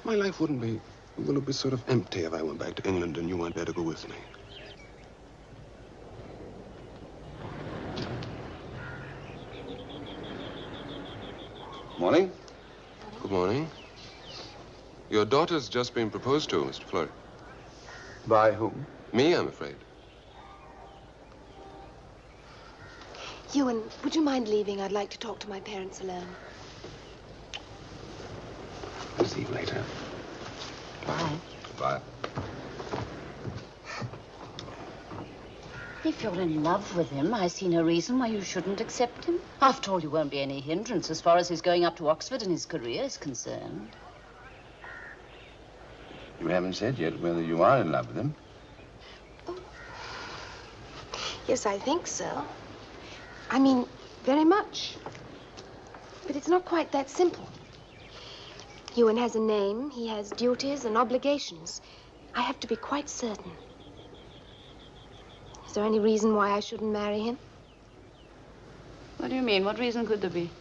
my life wouldn't be, well, it'd be sort of empty if I went back to England and you weren't there to go with me. Morning. Good morning. Your daughter's just been proposed to, Mr. Fleury. By whom? Me, I'm afraid. Ewan, would you mind leaving? I'd like to talk to my parents alone. I'll see you later. Bye. Bye. If you're in love with him, I see no reason why you shouldn't accept him. After all, you won't be any hindrance as far as his going up to Oxford and his career is concerned. You haven't said yet whether you are in love with him. Oh. Yes, I think so. I mean, very much. But it's not quite that simple. Ewan has a name, he has duties and obligations. I have to be quite certain. Is there any reason why I shouldn't marry him? What do you mean? What reason could there be?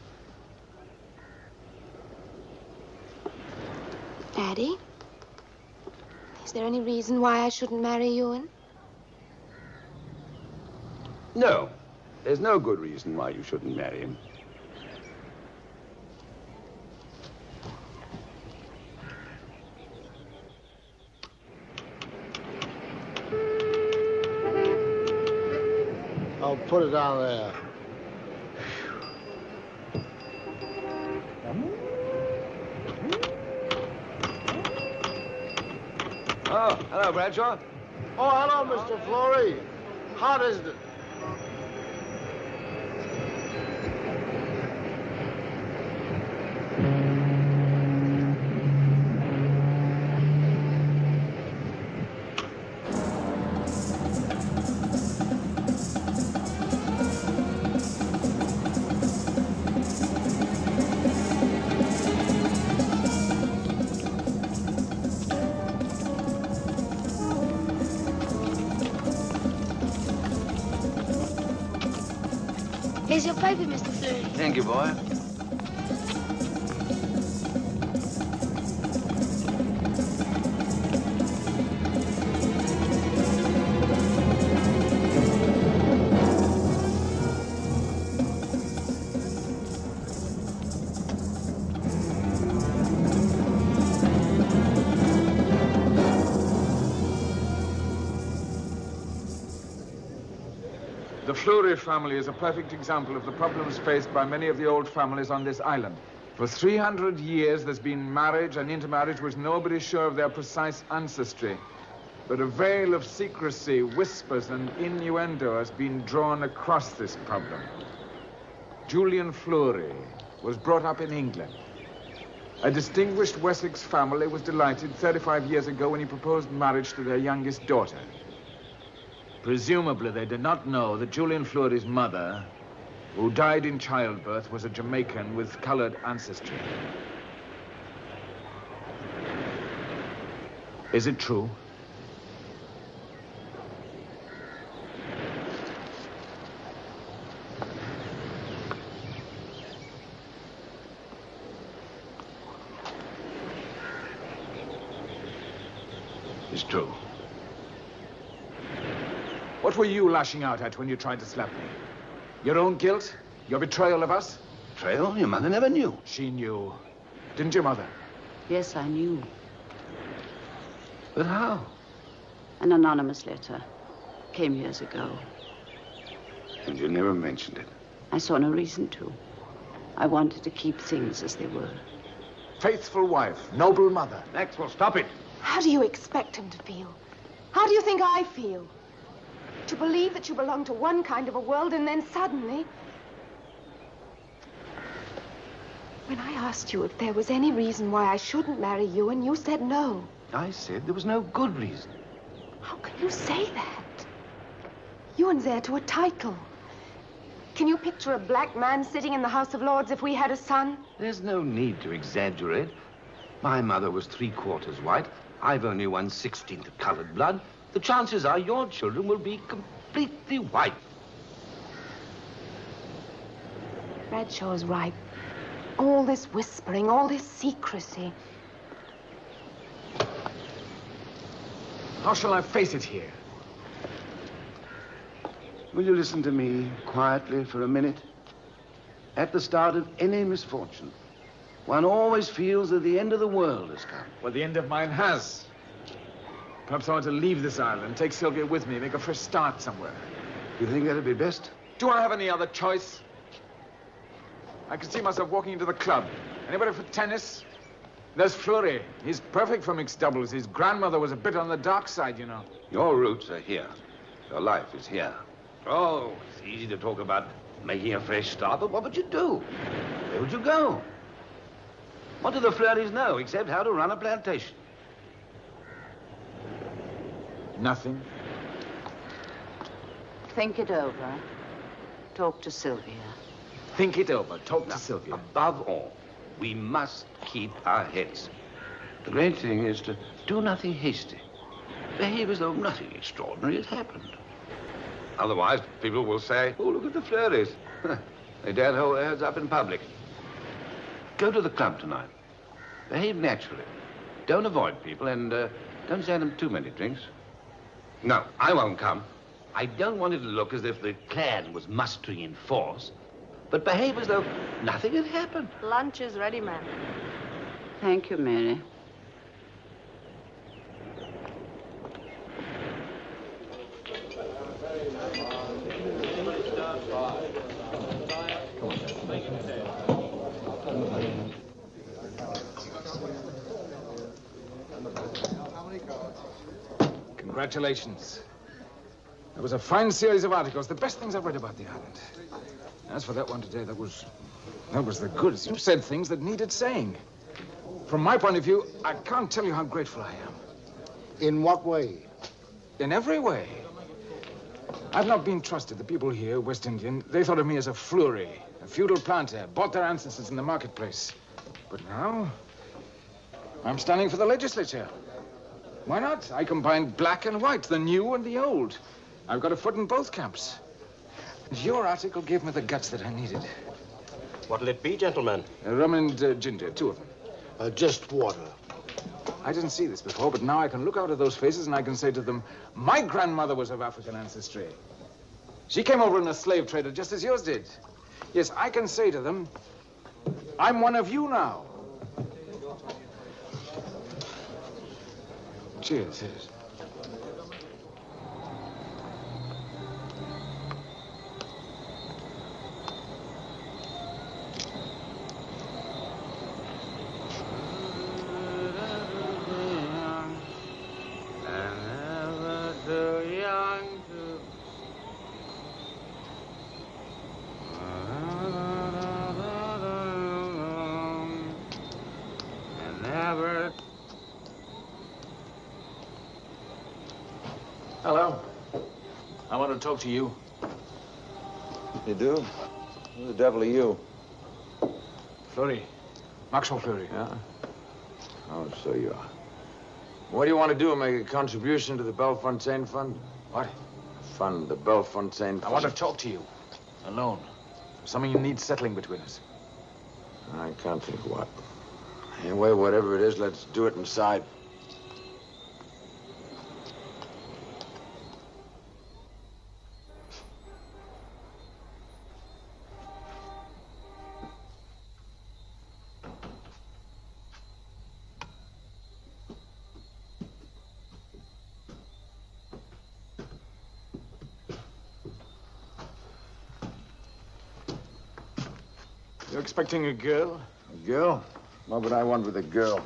Daddy? Is there any reason why I shouldn't marry Ewan? No. There's no good reason why you shouldn't marry him. I'll put it down there. Oh, hello, Bradshaw. Oh, hello, Mr. Fleury. Hot, isn't it? Here's your paper, Mr. Fleury. Thank you, boy. The Fleury family is a perfect example of the problems faced by many of the old families on this island. For 300 years, there's been marriage and intermarriage with nobody sure of their precise ancestry. But a veil of secrecy, whispers, and innuendo has been drawn across this problem. Julian Fleury was brought up in England. A distinguished Wessex family was delighted 35 years ago when he proposed marriage to their youngest daughter. Presumably, they did not know that Julian Fleury's mother, who died in childbirth, was a Jamaican with colored ancestry. Is it true? It's true. What were you lashing out at when you tried to slap me? Your own guilt? Your betrayal of us? Betrayal? Your mother never knew. She knew. Didn't your mother? Yes, I knew. But how? An anonymous letter came years ago. And you never mentioned it. I saw no reason to. I wanted to keep things as they were. Faithful wife, noble mother. Maxwell, stop it. How do you expect him to feel? How do you think I feel? To believe that you belong to one kind of a world and then suddenly... When I asked you if there was any reason why I shouldn't marry you, and you said no. I said there was no good reason. How can you say that? Ewan's heir to a title. Can you picture a black man sitting in the House of Lords if we had a son? There's no need to exaggerate. My mother was 3/4 white. I've only 1/16 of colored blood. The chances are your children will be completely white. Bradshaw's right. All this whispering, all this secrecy. How shall I face it here? Will you listen to me quietly for a minute? At the start of any misfortune, one always feels that the end of the world has come. Well, the end of mine has. Perhaps I ought to leave this island, take Sylvia with me, make a fresh start somewhere. You think that'd be best? Do I have any other choice? I can see myself walking into the club. Anybody for tennis? There's Fleury. He's perfect for mixed doubles. His grandmother was a bit on the dark side, you know. Your roots are here. Your life is here. Oh, it's easy to talk about making a fresh start, but what would you do? Where would you go? What do the Fleurys know except how to run a plantation? Nothing. Think it over. Talk to Sylvia. Think it over. Talk to Sylvia. Above all, we must keep our heads. The great thing is to do nothing hasty. Behave as though nothing extraordinary has happened. Otherwise, people will say, oh, look at the Fleurys. They daren't hold their heads up in public. Go to the club tonight. Behave naturally. Don't avoid people, and don't send them too many drinks. No, I won't come. I don't want it to look as if the clan was mustering in force, but behave as though nothing had happened. Lunch is ready, ma'am. Thank you, Mary. Congratulations. That was a fine series of articles, the best things I've read about the island. As for that one today, that was the goods. You said things that needed saying. From my point of view, I can't tell you how grateful I am. In what way? In every way. I've not been trusted. The people here, West Indian, they thought of me as a Fleury, a feudal planter, bought their ancestors in the marketplace. But now, I'm standing for the legislature. Why not? I combine black and white, the new and the old. I've got a foot in both camps. And your article gave me the guts that I needed. What'll it be, gentlemen? Rum and ginger, 2 of them. Just water. I didn't see this before, but now I can look out at those faces and I can say to them, my grandmother was of African ancestry. She came over in a slave trader just as yours did. Yes, I can say to them, I'm one of you now. Cheers. Yes. Hello. I want to talk to you. You do? Who the devil are you? Fleury. Maxwell Fleury. Yeah? Oh, so you are. What do you want to do? Make a contribution to the Belafonte fund? What? Fund, the Belafonte fund. I want to talk to you. Alone. Something you need settling between us. I can't think what. Anyway, whatever it is, let's do it inside. You're expecting a girl? A girl? What would I want with a girl?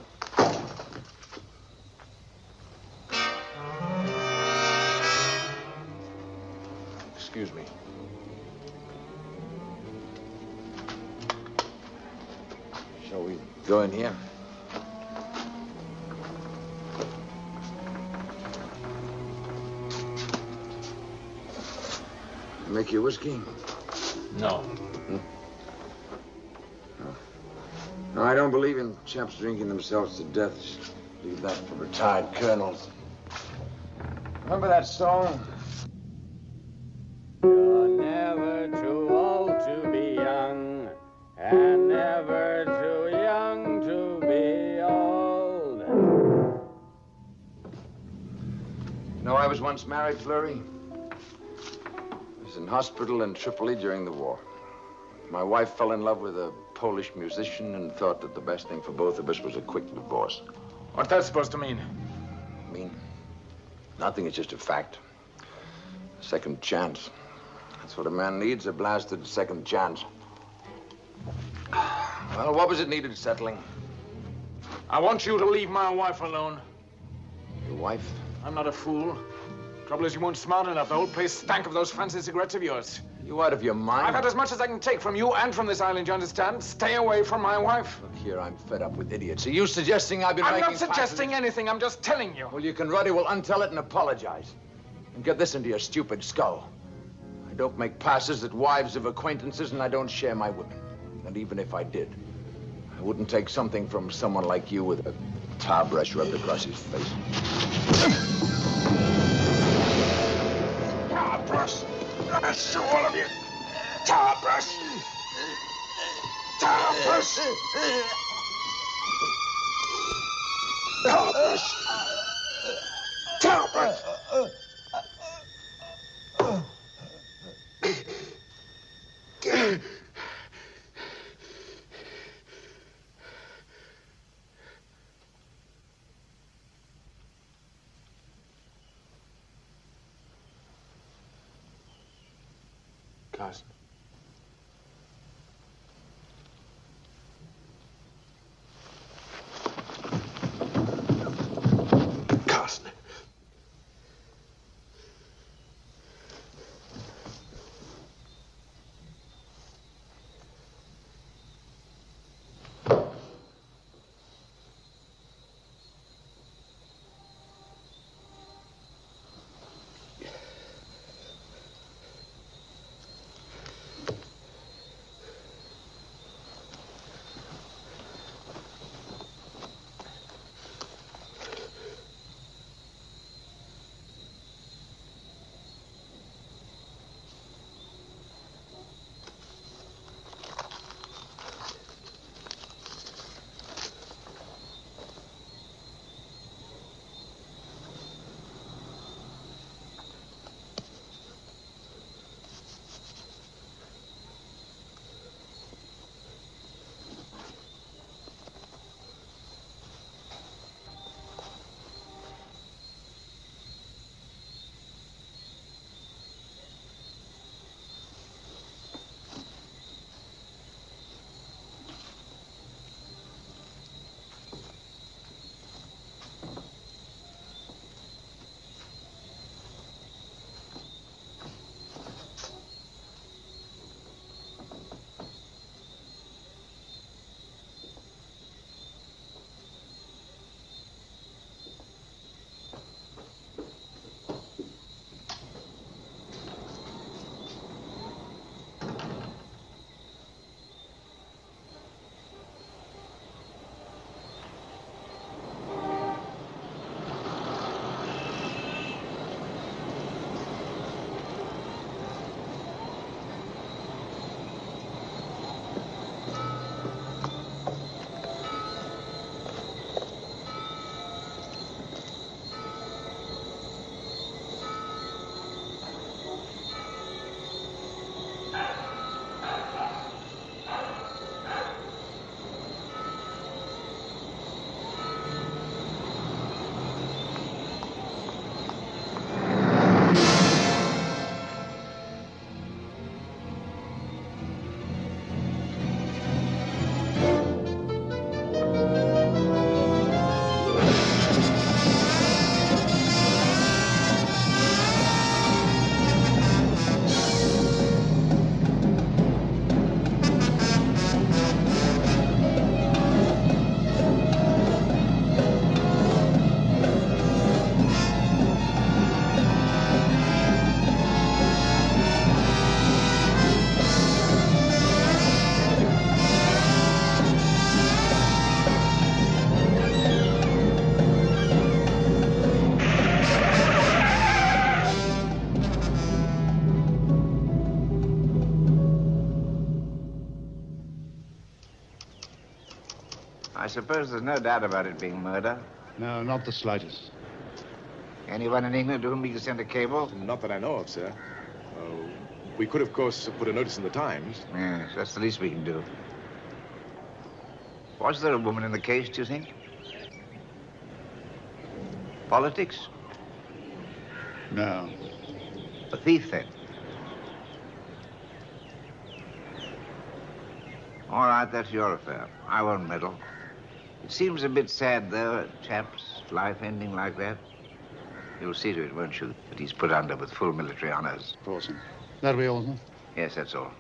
Excuse me. Shall we go in here? Make you whiskey? No. No, I don't believe in chaps drinking themselves to death. Just leave that for retired colonels. Remember that song? You're never too old to be young, and never too young to be old. No, I was once married, Fleury. I was in hospital in Tripoli during the war. My wife fell in love with a Polish musician and thought that the best thing for both of us was a quick divorce. What's that supposed to mean? Mean? Nothing, it's just a fact. Second chance. That's what a man needs, a blasted second chance. Well, what was it needed settling? I want you to leave my wife alone. Your wife? I'm not a fool. Trouble is, you weren't smart enough. The whole place stank of those fancy cigarettes of yours. You out of your mind? I've had as much as I can take from you and from this island, you understand? Stay away from my wife. Look here, I'm fed up with idiots. Are you suggesting I've been I'm making not suggesting anything. I'm just telling you. Well, you can ruddy, well, untell it and apologize. And get this into your stupid skull. I don't make passes at wives of acquaintances, and I don't share my women. And even if I did, I wouldn't take something from someone like you with a tar brush rubbed across his face. Tar brush! I'll show all of you! Tar brush! Tar brush! Tar brush! Tar brush! Carson. Carson. I suppose there's no doubt about it being murder. No, not the slightest. Anyone in England to whom we can send a cable? Not that I know of, sir. We could, of course, put a notice in the Times. Yes, that's the least we can do. Was there a woman in the case, do you think? Politics? No. A thief, then? All right, that's your affair. I won't meddle. It seems a bit sad, though, a chap's life ending like that. You'll see to it, won't you, that he's put under with full military honors. Of course. That'll be all, isn't it? Yes, that's all.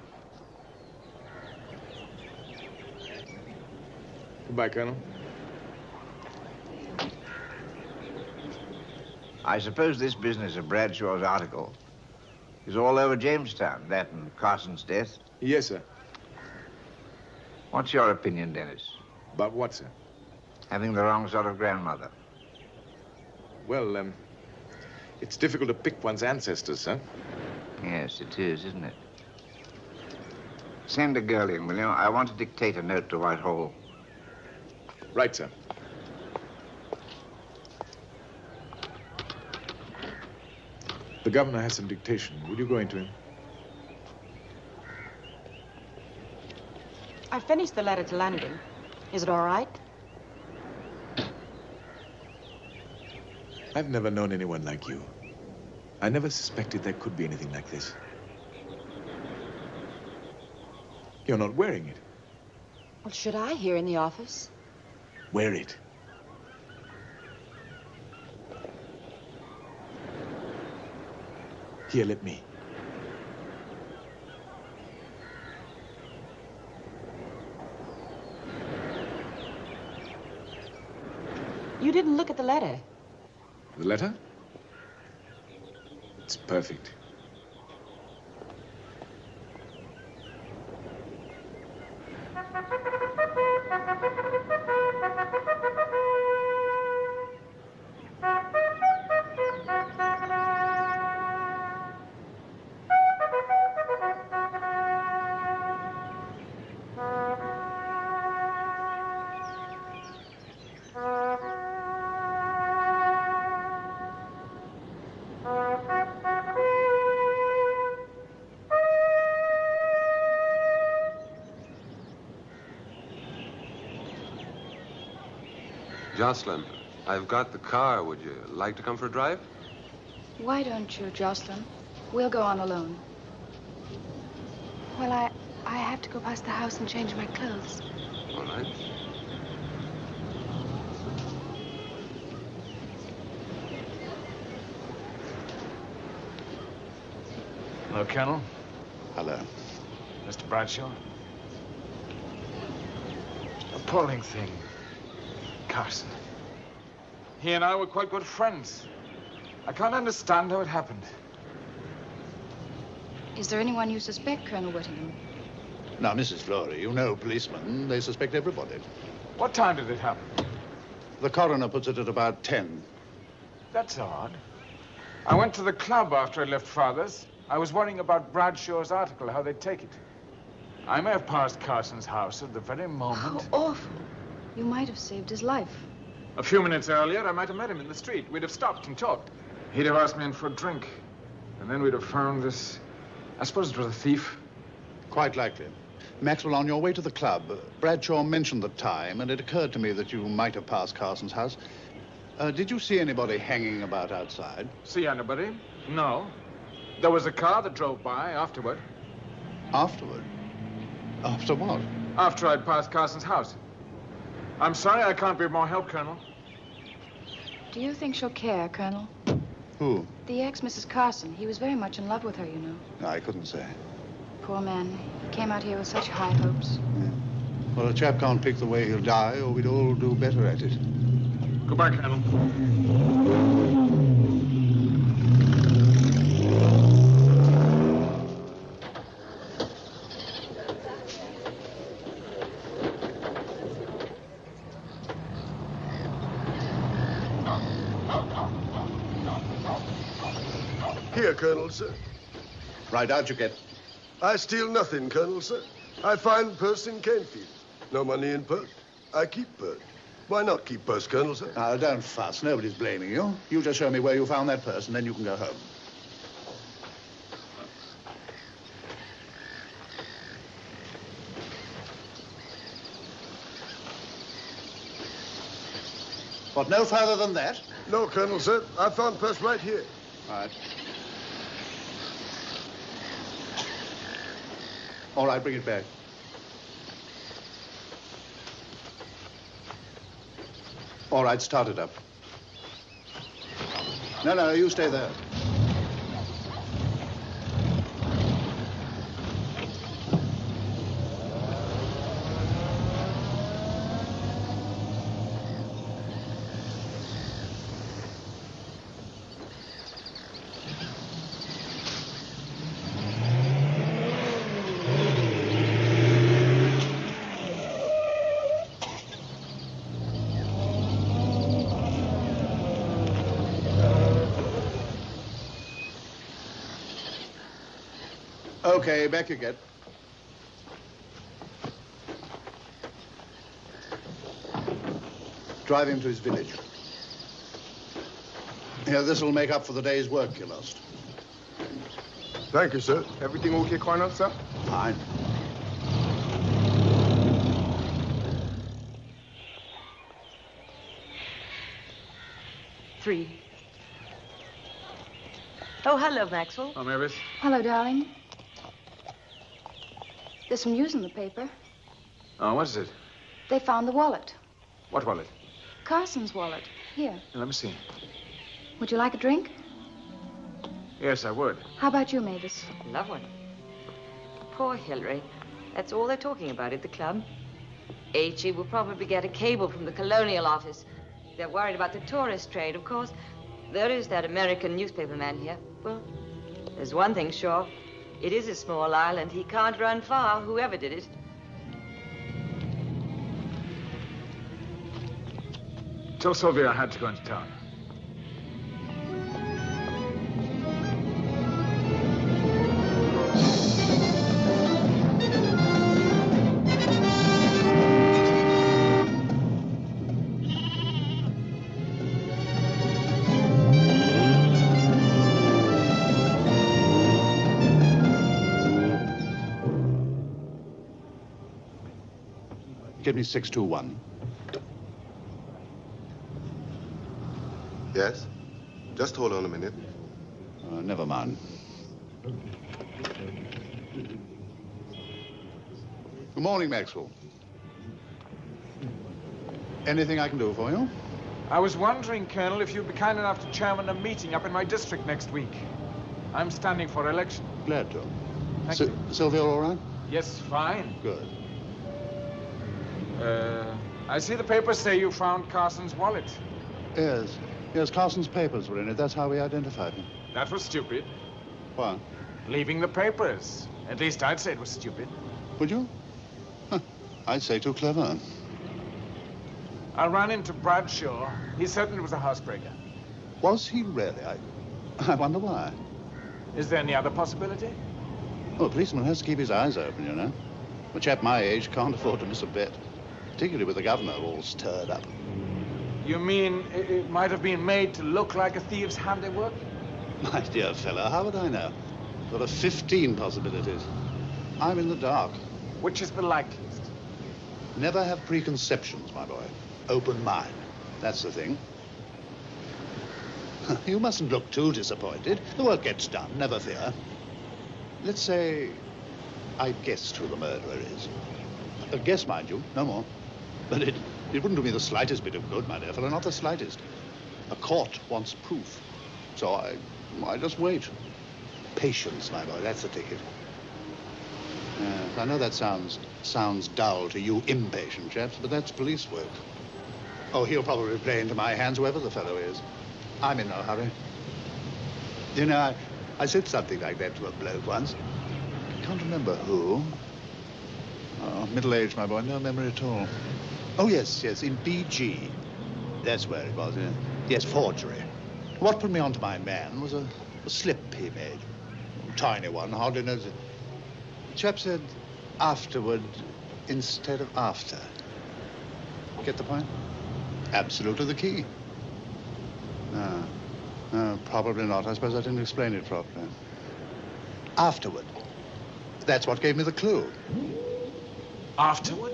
Goodbye, Colonel. I suppose this business of Bradshaw's article is all over Jamestown, that and Carson's death? Yes, sir. What's your opinion, Dennis? About what, sir? Having the wrong sort of grandmother. Well, it's difficult to pick one's ancestors, sir. Yes, it is, isn't it? Send a girl in, will you? I want to dictate a note to Whitehall. Right, sir. The governor has some dictation. Would you go into him? I finished the letter to London. Is it all right? I've never known anyone like you. I never suspected there could be anything like this. You're not wearing it. Well, should I here in the office? Wear it. Here, let me. You didn't look at the letter. The letter? It's perfect. Jocelyn, I've got the car. Would you like to come for a drive? Why don't you, Jocelyn? We'll go on alone. Well, I have to go past the house and change my clothes. All right. Hello, Colonel. Hello. Mr. Bradshaw. Appalling thing. Carson. He and I were quite good friends. I can't understand how it happened. Is there anyone you suspect, Colonel Whittingham? Now, Mrs. Florey, you know policemen, they suspect everybody. What time did it happen? The coroner puts it at about 10. That's odd. I went to the club after I left Father's. I was worrying about Bradshaw's article, how they'd take it. I may have passed Carson's house at the very moment. How awful. You might have saved his life. A few minutes earlier, I might have met him in the street. We'd have stopped and talked. He'd have asked me in for a drink. And then we'd have found this... I suppose it was a thief. Quite likely. Maxwell, on your way to the club, Bradshaw mentioned the time, and it occurred to me that you might have passed Carson's house. Did you see anybody hanging about outside? See anybody? No. There was a car that drove by afterward. Afterward? After what? After I'd passed Carson's house. I'm sorry I can't be of more help, Colonel. Do you think she'll care, Colonel? Who? The ex-Mrs. Carson. He was very much in love with her, you know. No, I couldn't say. Poor man. He came out here with such high hopes. Yeah. Well, a chap can't pick the way he'll die, or we'd all do better at it. Goodbye, Colonel. Here, Colonel, sir. Right, out you get. I steal nothing, Colonel, sir. I find purse in Canefield. No money in purse. I keep purse. Why not keep purse, Colonel, sir? Now, don't fuss. Nobody's blaming you. You just show me where you found that purse, and then you can go home. What, no further than that? No, Colonel, sir. I found purse right here. Right. All right, bring it back. All right, start it up. No, you stay there. Okay, back you get. Drive him to his village. Here, this'll make up for the day's work you lost. Thank you, sir. Everything okay, Colonel, sir? Fine. Three. Oh, hello, Maxwell. Oh, Mavis. Hello, darling. There's some news in the paper. Oh, what is it? They found the wallet. What wallet? Carson's wallet. Here. Let me see. Would you like a drink? Yes, I would. How about you, Mavis? Love one. Poor Hillary. That's all they're talking about at the club. H.E. will probably get a cable from the Colonial Office. They're worried about the tourist trade, of course. There is that American newspaper man here. Well, there's one thing sure. It is a small island. He can't run far, whoever did it. Tell Sylvia I had to go into town. Give me 621. Yes? Just hold on a minute. Never mind. Good morning, Maxwell. Anything I can do for you? I was wondering, Colonel, if you'd be kind enough to chairman a meeting up in my district next week. I'm standing for election. Glad to. Thank you. Sylvia all right? Yes, fine. Good. I see the papers say you found Carson's wallet. Yes. Yes, Carson's papers were in it. That's how we identified him. That was stupid. What? Leaving the papers. At least I'd say it was stupid. Would you? Huh. I'd say too clever. I ran into Bradshaw. He certainly was a housebreaker. Was he really? I wonder why. Is there any other possibility? Well, a policeman has to keep his eyes open, you know. A chap my age can't afford to miss a bet, particularly with the governor all stirred up. You mean it might have been made to look like a thief's handiwork? My dear fellow, how would I know? There are 15 possibilities. I'm in the dark. Which is the likeliest? Never have preconceptions, my boy. Open mind. That's the thing. You mustn't look too disappointed. The work gets done, never fear. Let's say I guessed who the murderer is. A guess, mind you, no more. But it wouldn't do me the slightest bit of good, my dear fellow, not the slightest. A court wants proof. So I just wait. Patience, my boy, that's the ticket. I know that sounds dull to you impatient chaps, but that's police work. Oh, he'll probably play into my hands, whoever the fellow is. I'm in no hurry. You know, I said something like that to a bloke once. I can't remember who. Oh, middle-aged, my boy, no memory at all. Oh, yes, in BG. That's where it was, yeah. Yes, forgery. What put me onto my man was a slip he made. A tiny one, hardly noticed. The chap said afterward instead of after. Get the point? Absolutely the key. No, probably not. I suppose I didn't explain it properly. Afterward. That's what gave me the clue. Afterward?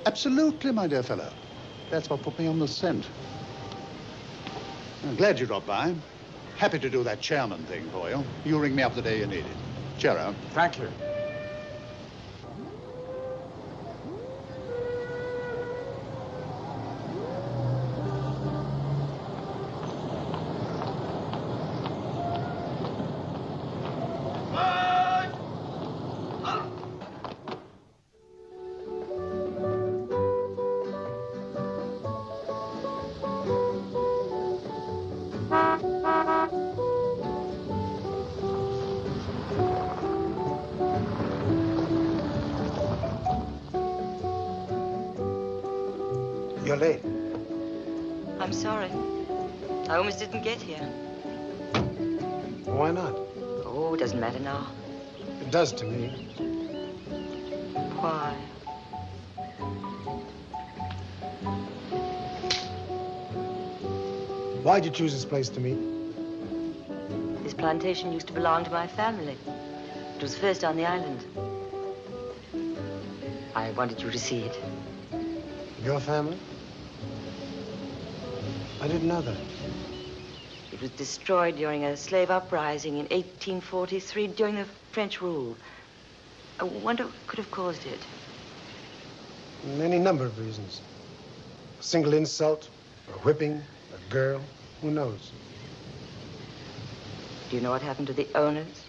Absolutely, my dear fellow. That's what put me on the scent. I'm glad you dropped by. Happy to do that chairman thing for you. You ring me up the day you need it. Cheerio. Thank you. You're late. I'm sorry. I almost didn't get here. Why not? Oh, it doesn't matter now. It does to me. Why? Why'd you choose this place to meet? This plantation used to belong to my family. It was first on the island. I wanted you to see it. Your family? I didn't know that. It was destroyed during a slave uprising in 1843 during the French rule. I wonder what could have caused it. Any number of reasons. A single insult, a whipping, a girl, who knows? Do you know what happened to the owners?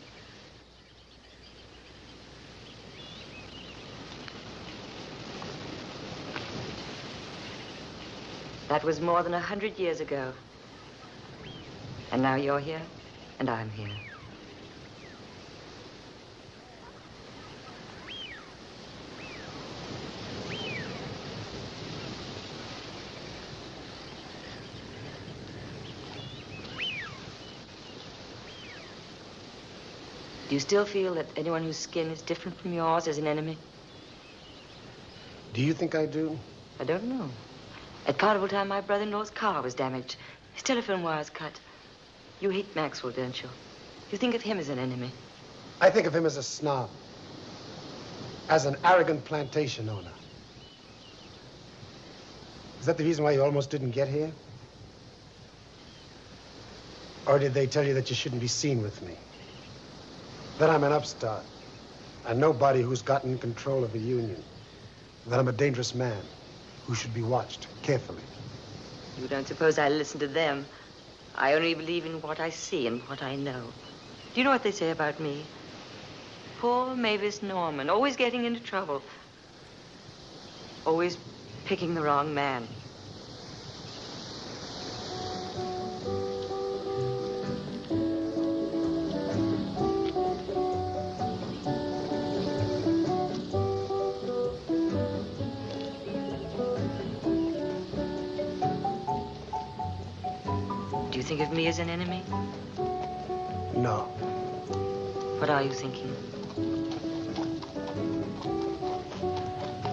That was more than 100 years ago. And now you're here, and I'm here. Do you still feel that anyone whose skin is different from yours is an enemy? Do you think I do? I don't know. At carnival time, my brother-in-law's car was damaged. His telephone wires cut. You hate Maxwell, don't you? You think of him as an enemy. I think of him as a snob. As an arrogant plantation owner. Is that the reason why you almost didn't get here? Or did they tell you that you shouldn't be seen with me? That I'm an upstart, a nobody who's gotten control of a union. That I'm a dangerous man who should be watched carefully. You don't suppose I listen to them. I only believe in what I see and what I know. Do you know what they say about me? Poor Mavis Norman, always getting into trouble. Always picking the wrong man. Do you think of me as an enemy? No. What are you thinking?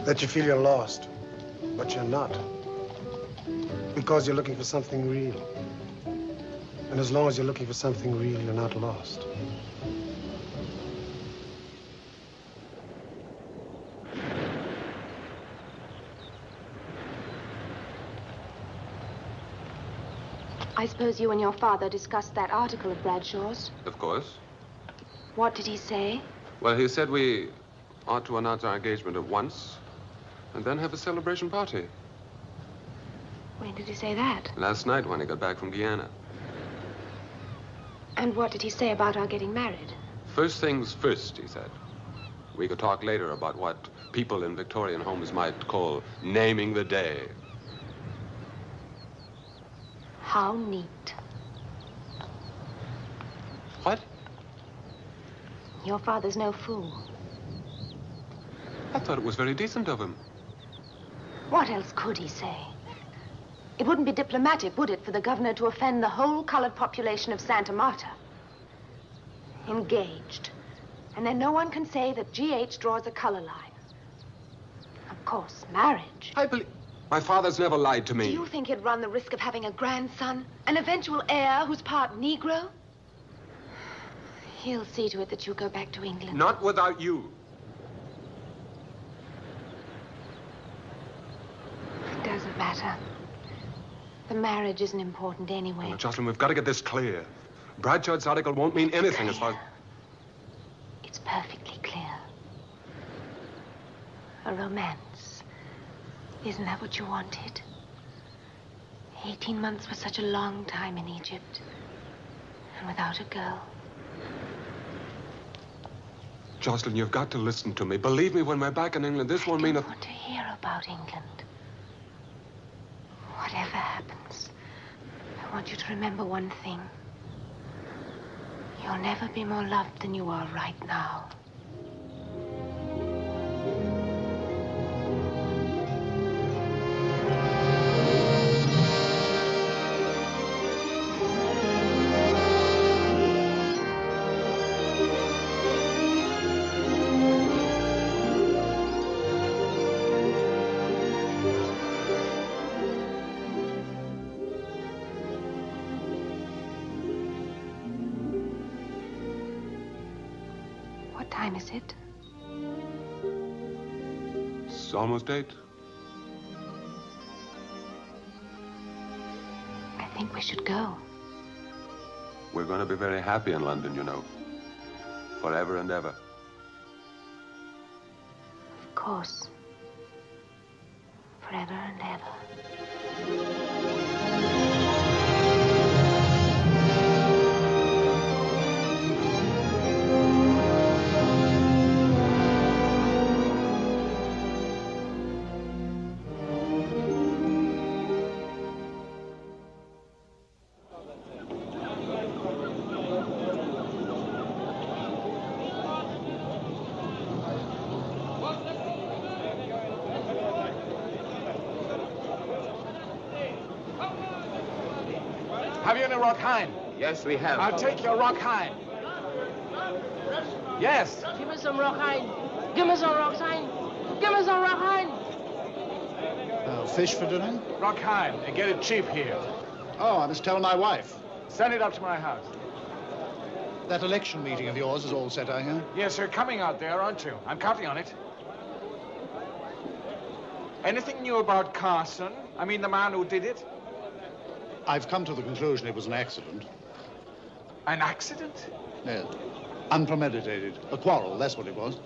That you feel you're lost, but you're not. Because you're looking for something real. And as long as you're looking for something real, you're not lost. I suppose you and your father discussed that article of Bradshaw's. Of course. What did he say? Well, he said we ought to announce our engagement at once and then have a celebration party. When did he say that? Last night when he got back from Guyana. And what did he say about our getting married? First things first, he said. We could talk later about what people in Victorian homes might call naming the day. How neat. What? Your father's no fool. I thought it was very decent of him. What else could he say? It wouldn't be diplomatic, would it, for the governor to offend the whole colored population of Santa Marta? Engaged. And then no one can say that G.H. draws a color line. Of course, marriage. I believe... My father's never lied to me. Do you think he'd run the risk of having a grandson, an eventual heir who's part Negro? He'll see to it that you go back to England. Not without you. It doesn't matter. The marriage isn't important anyway. Oh, Jocelyn, we've got to get this clear. Bradshaw's article won't mean anything as far as... It's perfectly clear. A romance. Isn't that what you wanted? 18 months was such a long time in Egypt. And without a girl. Jocelyn, you've got to listen to me. Believe me, when we're back in England, this won't mean a... I want to hear about England. Whatever happens, I want you to remember one thing. You'll never be more loved than you are right now. What time is it? It's almost 8. I think we should go. We're going to be very happy in London, you know. Forever and ever. Of course. Forever and ever. Have you any rock hind? Yes, we have. I'll take your rock hind. Yes. Give me some rock hind. Give me some rock hind. Give me some rock hind. Fish for dinner? Rock hind. And get it cheap here. Oh, I must tell my wife. Send it up to my house. That election meeting of yours is all set, I hear? Yes, you're coming out there, aren't you? I'm counting on it. Anything new about Carson? I mean, the man who did it? I've come to the conclusion it was an accident. An accident? Yes. Unpremeditated. A quarrel, that's what it was.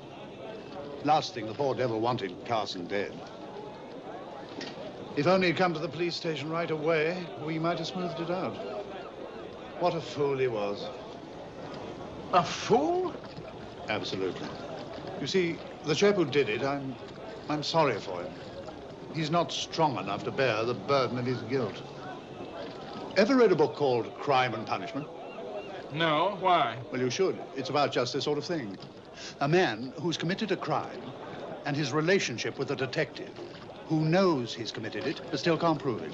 Last thing, the poor devil wanted Carson dead. If only he'd come to the police station right away, we might have smoothed it out. What a fool he was. A fool? Absolutely. You see, the chap who did it, I'm sorry for him. He's not strong enough to bear the burden of his guilt. Ever read a book called Crime and Punishment? No, why? Well, you should. It's about just this sort of thing. A man who's committed a crime and his relationship with a detective who knows he's committed it but still can't prove it.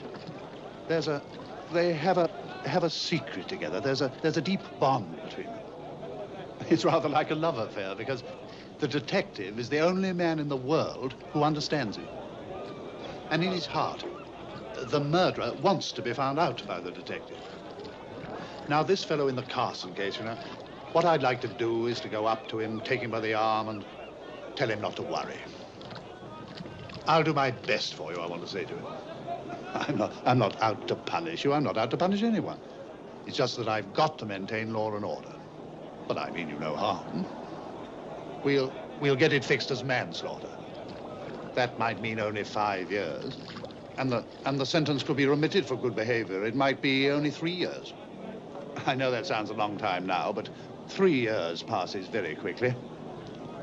They have a secret together. There's a deep bond between them. It's rather like a love affair because the detective is the only man in the world who understands him. And in his heart, the murderer wants to be found out by the detective. Now, this fellow in the Carson case, you know, what I'd like to do is to go up to him, take him by the arm, and tell him not to worry. I'll do my best for you, I want to say to him. I'm not out to punish you. I'm not out to punish anyone. It's just that I've got to maintain law and order. But I mean you no harm. We'll get it fixed as manslaughter. That might mean only 5 years. And the sentence could be remitted for good behavior. It might be only 3 years. I know that sounds a long time now, but 3 years passes very quickly.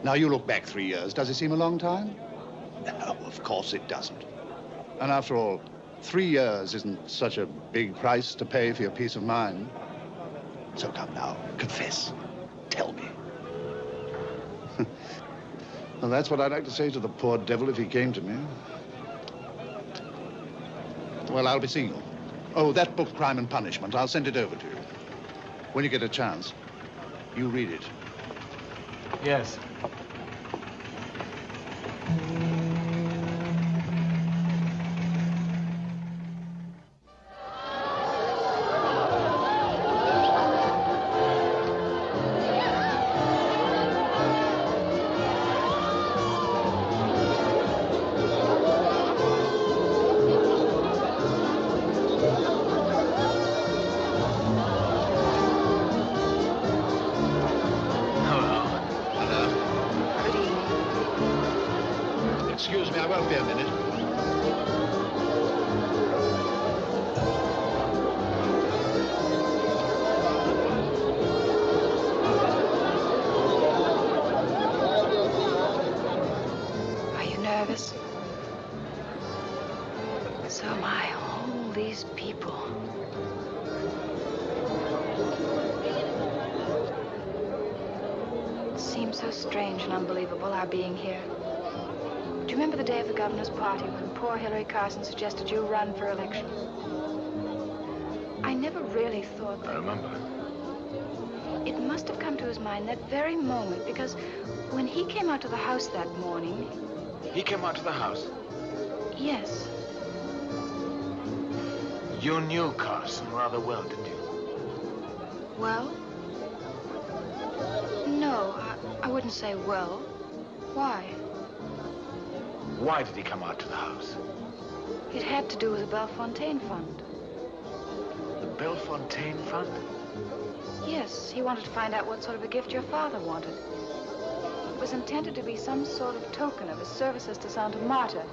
Now, you look back 3 years. Does it seem a long time? No, of course it doesn't. And after all, 3 years isn't such a big price to pay for your peace of mind. So come now, confess. Tell me. Well, that's what I'd like to say to the poor devil if he came to me. Well, I'll be seeing you. Oh, that book, Crime and Punishment, I'll send it over to you. When you get a chance, you read it. Yes. Excuse me, I won't be a minute. Are you nervous? So am I. All these people. It seems so strange and unbelievable, our being here. Do you remember the day of the governor's party when poor Hillary Carson suggested you run for election? I never really thought that... I remember. It must have come to his mind that very moment, because when he came out to the house that morning... He came out to the house? Yes. You knew Carson rather well, didn't you? Well? No, I wouldn't say well. Why? Why did he come out to the house? It had to do with the Belafonte fund. The Belafonte fund? Yes, he wanted to find out what sort of a gift your father wanted. It was intended to be some sort of token of his services to Santa Marta.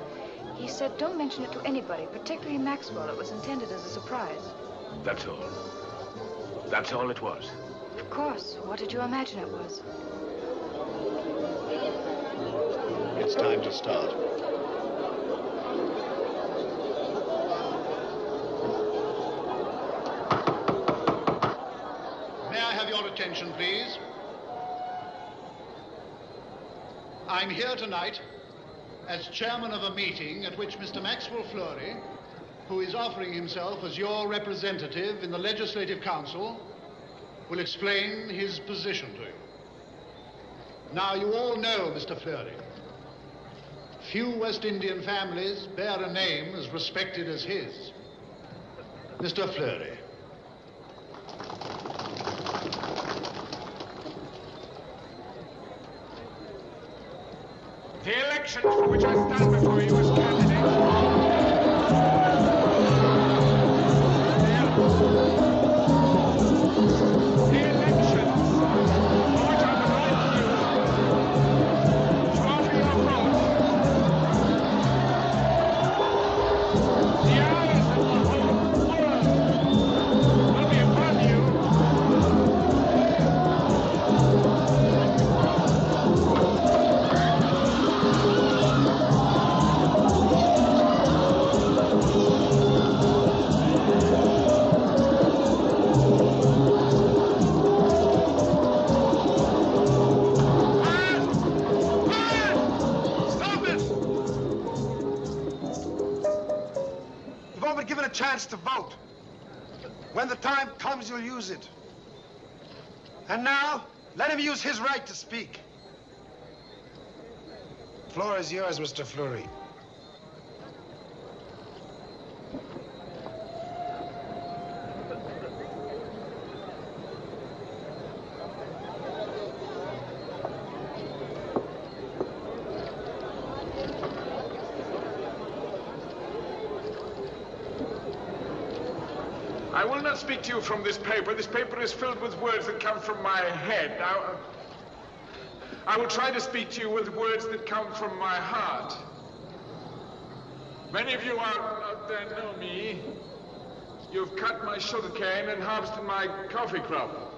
He said don't mention it to anybody, particularly Maxwell. It was intended as a surprise. That's all. That's all it was. Of course. What did you imagine it was? It's time to start. May I have your attention, please? I'm here tonight as chairman of a meeting at which Mr. Maxwell Fleury, who is offering himself as your representative in the Legislative Council, will explain his position to you. Now, you all know Mr. Fleury. Few West Indian families bear a name as respected as his. Mr. Fleury. The election for which I stand before you as candidate... chance to vote. When the time comes, you'll use it. And now, let him use his right to speak. The floor is yours, Mr. Fleury. I will not speak to you from this paper. This paper is filled with words that come from my head. I will try to speak to you with words that come from my heart. Many of you out there know me. You've cut my sugarcane and harvested my coffee crop.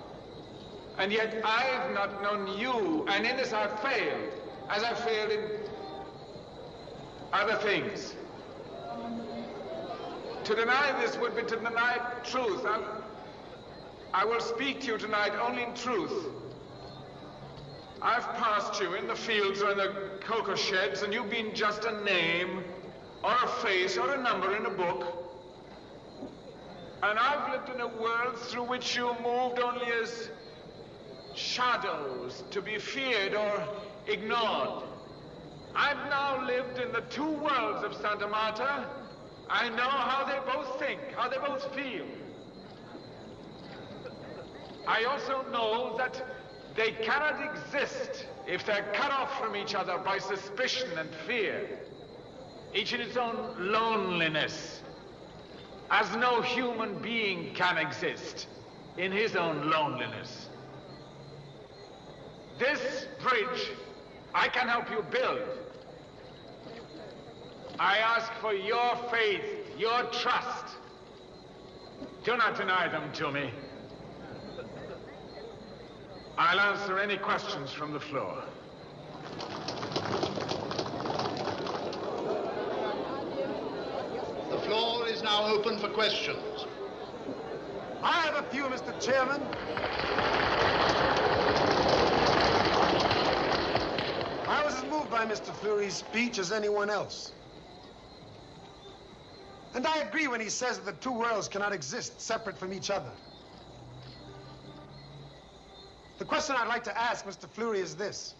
And yet I've not known you, and in this I've failed, as I've failed in other things. To deny this would be to deny truth. I will speak to you tonight only in truth. I've passed you in the fields or in the cocoa sheds, and you've been just a name, or a face, or a number in a book. And I've lived in a world through which you moved only as shadows to be feared or ignored. I've now lived in the two worlds of Santa Marta. I know how they both think, how they both feel. I also know that they cannot exist if they're cut off from each other by suspicion and fear, each in its own loneliness, as no human being can exist in his own loneliness. This bridge I can help you build. I ask for your faith, your trust. Do not deny them to me. I'll answer any questions from the floor. The floor is now open for questions. I have a few, Mr. Chairman. I was as moved by Mr. Fleury's speech as anyone else. And I agree when he says that the two worlds cannot exist separate from each other. The question I'd like to ask Mr. Fleury is this.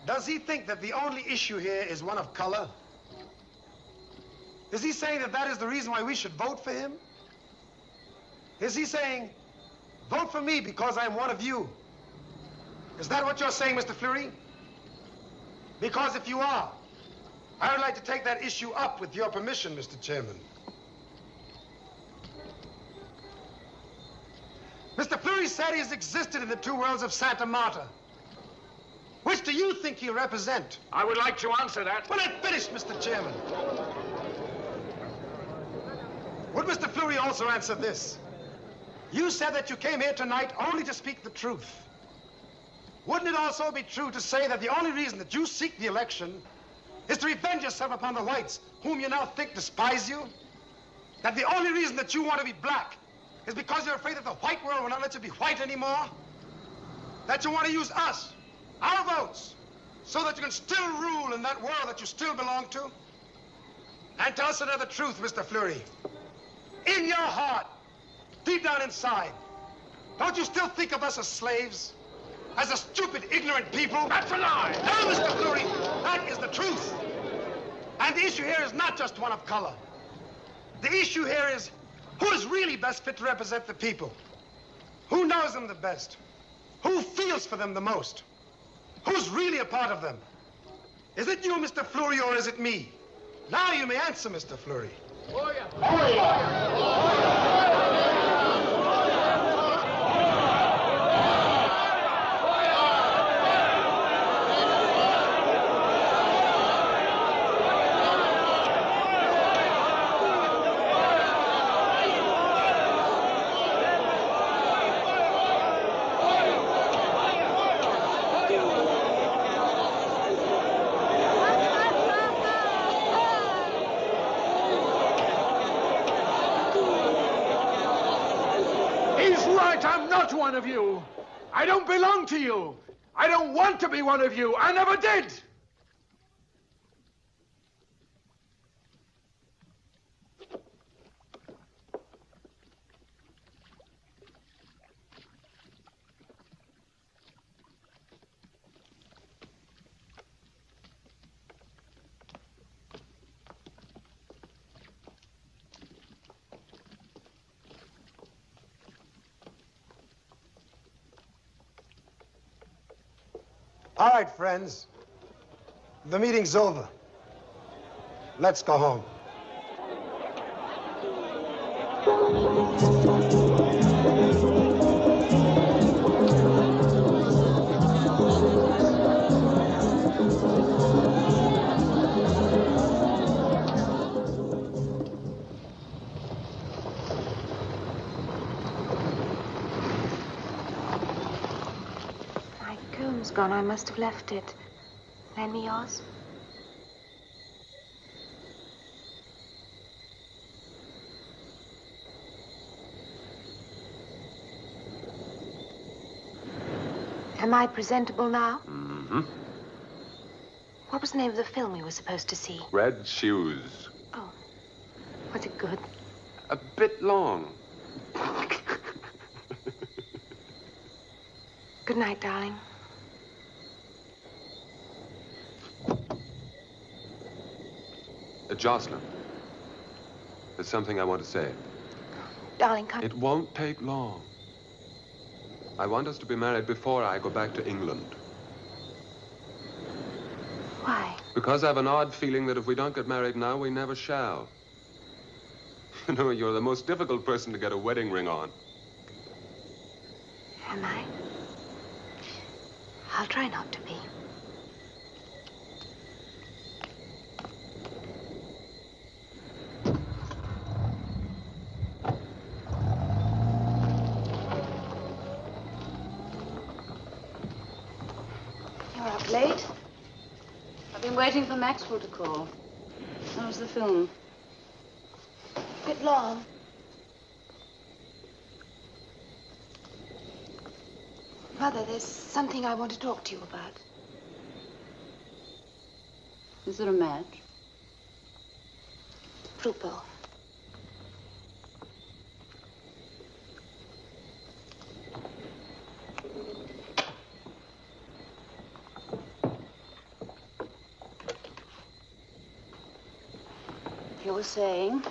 Does he think that the only issue here is one of color? Is he saying that that is the reason why we should vote for him? Is he saying, vote for me because I'm one of you? Is that what you're saying, Mr. Fleury? Because if you are, I would like to take that issue up with your permission, Mr. Chairman. Mr. Fleury said he has existed in the two worlds of Santa Marta. Which do you think he'll represent? I would like to answer that. Well, let finish, Mr. Chairman. Would Mr. Fleury also answer this? You said that you came here tonight only to speak the truth. Wouldn't it also be true to say that the only reason that you seek the election is to revenge yourself upon the whites, whom you now think despise you? That the only reason that you want to be black is because you're afraid that the white world will not let you be white anymore? That you want to use us, our votes, so that you can still rule in that world that you still belong to? And tell us another truth, Mr. Fleury. In your heart, deep down inside, don't you still think of us as slaves? As a stupid, ignorant people? That's a lie! No, Mr. Fleury, that is the truth. And the issue here is not just one of color. The issue here is who is really best fit to represent the people? Who knows them the best? Who feels for them the most? Who's really a part of them? Is it you, Mr. Fleury, or is it me? Now you may answer, Mr. Fleury. Oh, yeah. Oh, yeah. One of you. I don't belong to you. I don't want to be one of you. I never did. All right, friends. The meeting's over. Let's go home. Gone. I must have left it. Lend me yours. Am I presentable now? Mm-hmm. What was the name of the film we were supposed to see? Red Shoes. Oh. Was it good? A bit long. Good night, darling. Jocelyn, there's something I want to say. Darling, come. It won't take long. I want us to be married before I go back to England. Why? Because I have an odd feeling that if we don't get married now, we never shall. You know, you're the most difficult person to get a wedding ring on. Am I? I'll try not to be. You're up late. I've been waiting for Maxwell to call. How was the film? A bit long. Mother, there's something I want to talk to you about. Is there a match? Fruit bowl. You were saying?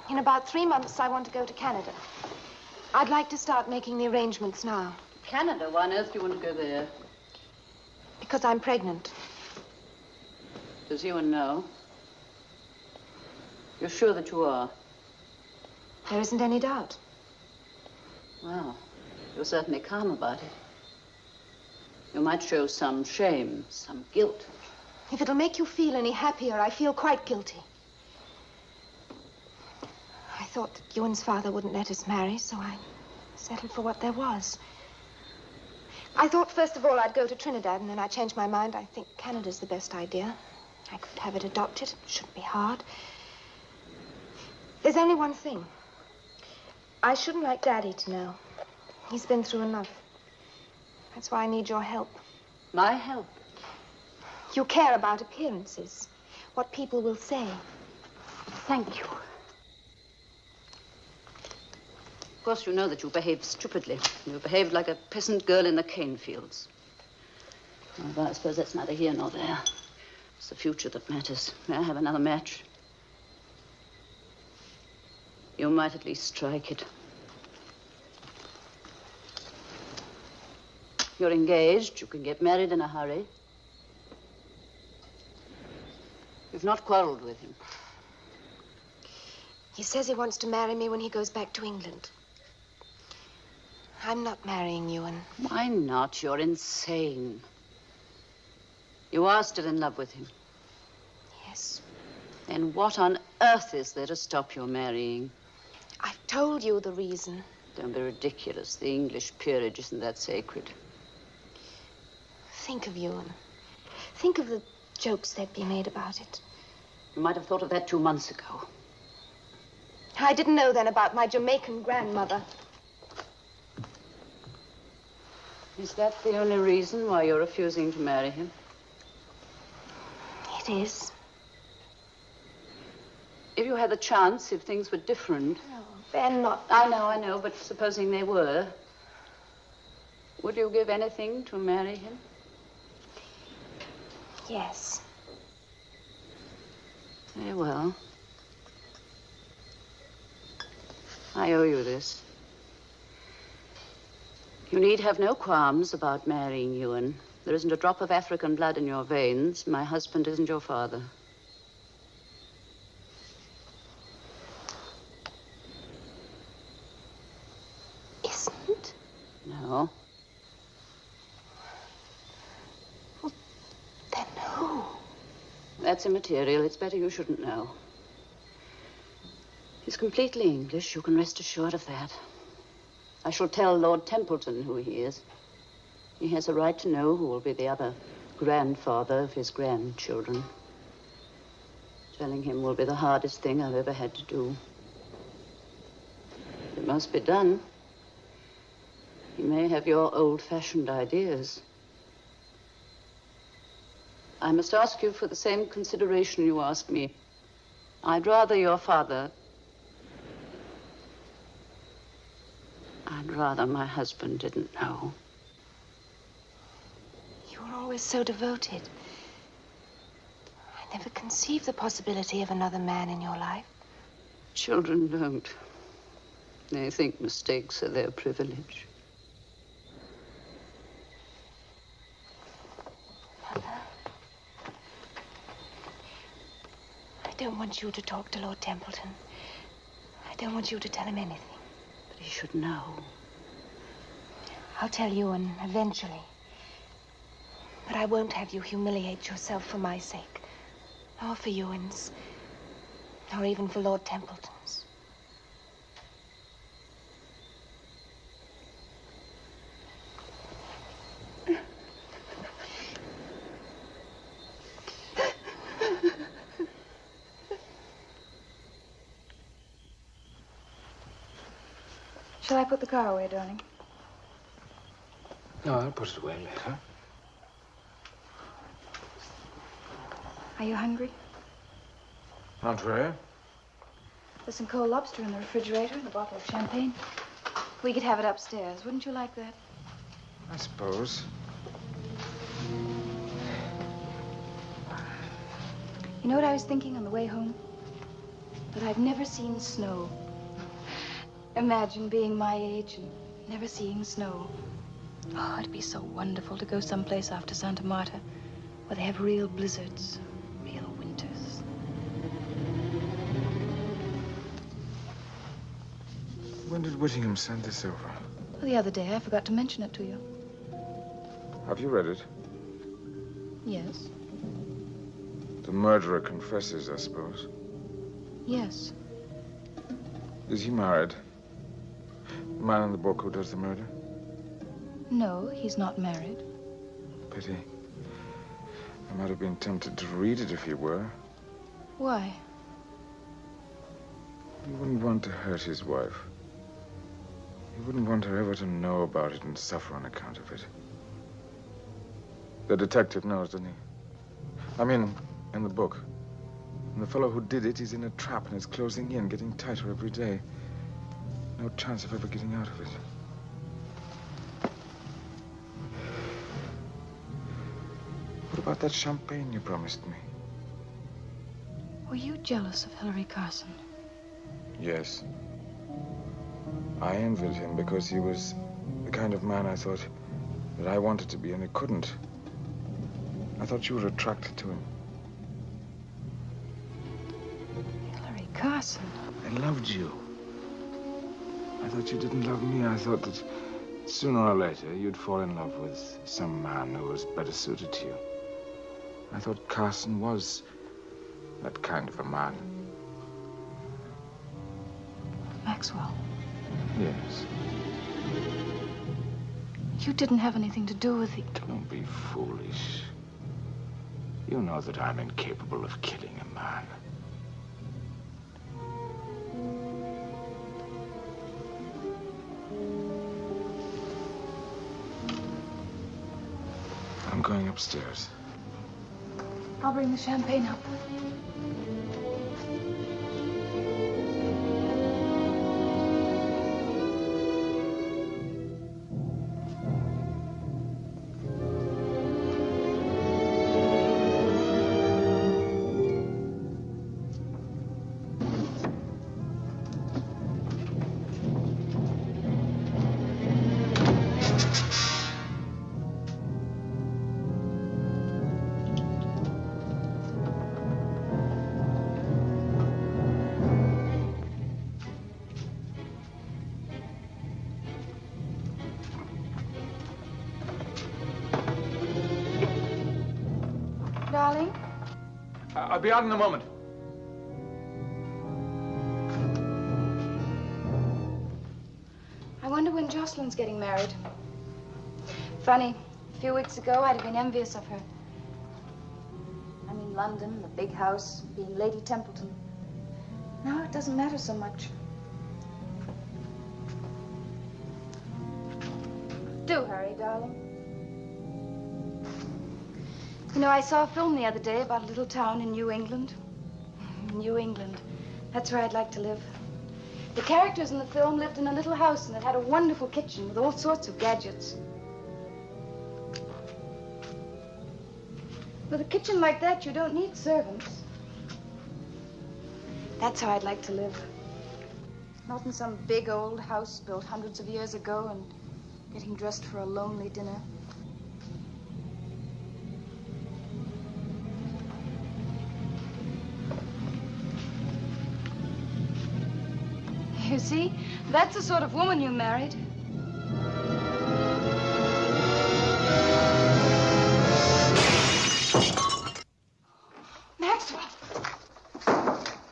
In about 3 months, I want to go to Canada. I'd like to start making the arrangements now. Canada? Why on earth do you want to go there? Because I'm pregnant. Does Ewan know? You're sure that you are? There isn't any doubt. Well, you're certainly calm about it. You might show some shame, some guilt. If it'll make you feel any happier, I feel quite guilty. I thought that Ewan's father wouldn't let us marry, so I settled for what there was. I thought, first of all, I'd go to Trinidad, and then I changed my mind. I think Canada's the best idea. I could have it adopted. It shouldn't be hard. There's only one thing. I shouldn't like Daddy to know. He's been through enough. That's why I need your help. My help? You care about appearances, what people will say. Thank you. Of course, you know that you behaved stupidly. You behaved like a peasant girl in the cane fields. Oh, but I suppose that's neither here nor there. It's the future that matters. May I have another match? You might at least strike it. You're engaged. You can get married in a hurry. You've not quarreled with him. He says he wants to marry me when he goes back to England. I'm not marrying Ewan. Why not? You're insane. You are still in love with him. Yes. Then what on earth is there to stop your marrying? I've told you the reason. Don't be ridiculous. The English peerage isn't that sacred. Think of Ewan. Think of the jokes that'd be made about it. You might have thought of that 2 months ago. I didn't know then about my Jamaican grandmother. Is that the only reason why you're refusing to marry him? It is. If you had the chance, if things were different... No, they're not. I know, but supposing they were, would you give anything to marry him? Yes. Very well. I owe you this. You need have no qualms about marrying Ewan. There isn't a drop of African blood in your veins. My husband isn't your father. Isn't? No. Well, then who? That's immaterial. It's better you shouldn't know. He's completely English. You can rest assured of that. I shall tell Lord Templeton who he is. He has a right to know who will be the other grandfather of his grandchildren. Telling him will be the hardest thing I've ever had to do. It must be done. He may have your old-fashioned ideas. I must ask you for the same consideration you asked me. I'd rather your father... I'd rather my husband didn't know. You were always so devoted. I never conceived the possibility of another man in your life. Children don't. They think mistakes are their privilege. Mother, I don't want you to talk to Lord Templeton. I don't want you to tell him anything. But he should know. I'll tell Ewan eventually. But I won't have you humiliate yourself for my sake. Nor for Ewan's. Nor even for Lord Templeton's. Shall I put the car away, darling? No, I'll put it away later. Are you hungry? Not very. There's some cold lobster in the refrigerator and a bottle of champagne. We could have it upstairs. Wouldn't you like that? I suppose. You know what I was thinking on the way home? That I've never seen snow. Imagine being my age and never seeing snow. Oh, it'd be so wonderful to go someplace after Santa Marta where they have real blizzards, real winters. When did Whittingham send this over? Well, the other day, I forgot to mention it to you. Have you read it? Yes. The murderer confesses, I suppose. Yes. Is he married? The man in the book who does the murder? No, he's not married. Pity. I might have been tempted to read it if he were. Why? He wouldn't want to hurt his wife. He wouldn't want her ever to know about it and suffer on account of it. The detective knows, doesn't he? I mean, in the book. And the fellow who did it, he's in a trap and it's closing in, getting tighter every day. No chance of ever getting out of it. What about that champagne you promised me? Were you jealous of Hillary Carson? Yes. I envied him because he was the kind of man I thought that I wanted to be, and I couldn't. I thought you were attracted to him. Hillary Carson? I loved you. I thought you didn't love me. I thought that sooner or later you'd fall in love with some man who was better suited to you. I thought Carson was that kind of a man. Maxwell. Yes. You didn't have anything to do with it. Don't be foolish. You know that I'm incapable of killing a man. I'm going upstairs. I'll bring the champagne up. Darling? I'll be out in a moment. I wonder when Jocelyn's getting married. Funny, a few weeks ago I'd have been envious of her. I'm in London, the big house, being Lady Templeton. Now it doesn't matter so much. Do hurry, darling. You know, I saw a film the other day about a little town in New England. New England. That's where I'd like to live. The characters in the film lived in a little house and it had a wonderful kitchen with all sorts of gadgets. With a kitchen like that, you don't need servants. That's how I'd like to live. Not in some big old house built hundreds of years ago and getting dressed for a lonely dinner. You see, that's the sort of woman you married. Maxwell!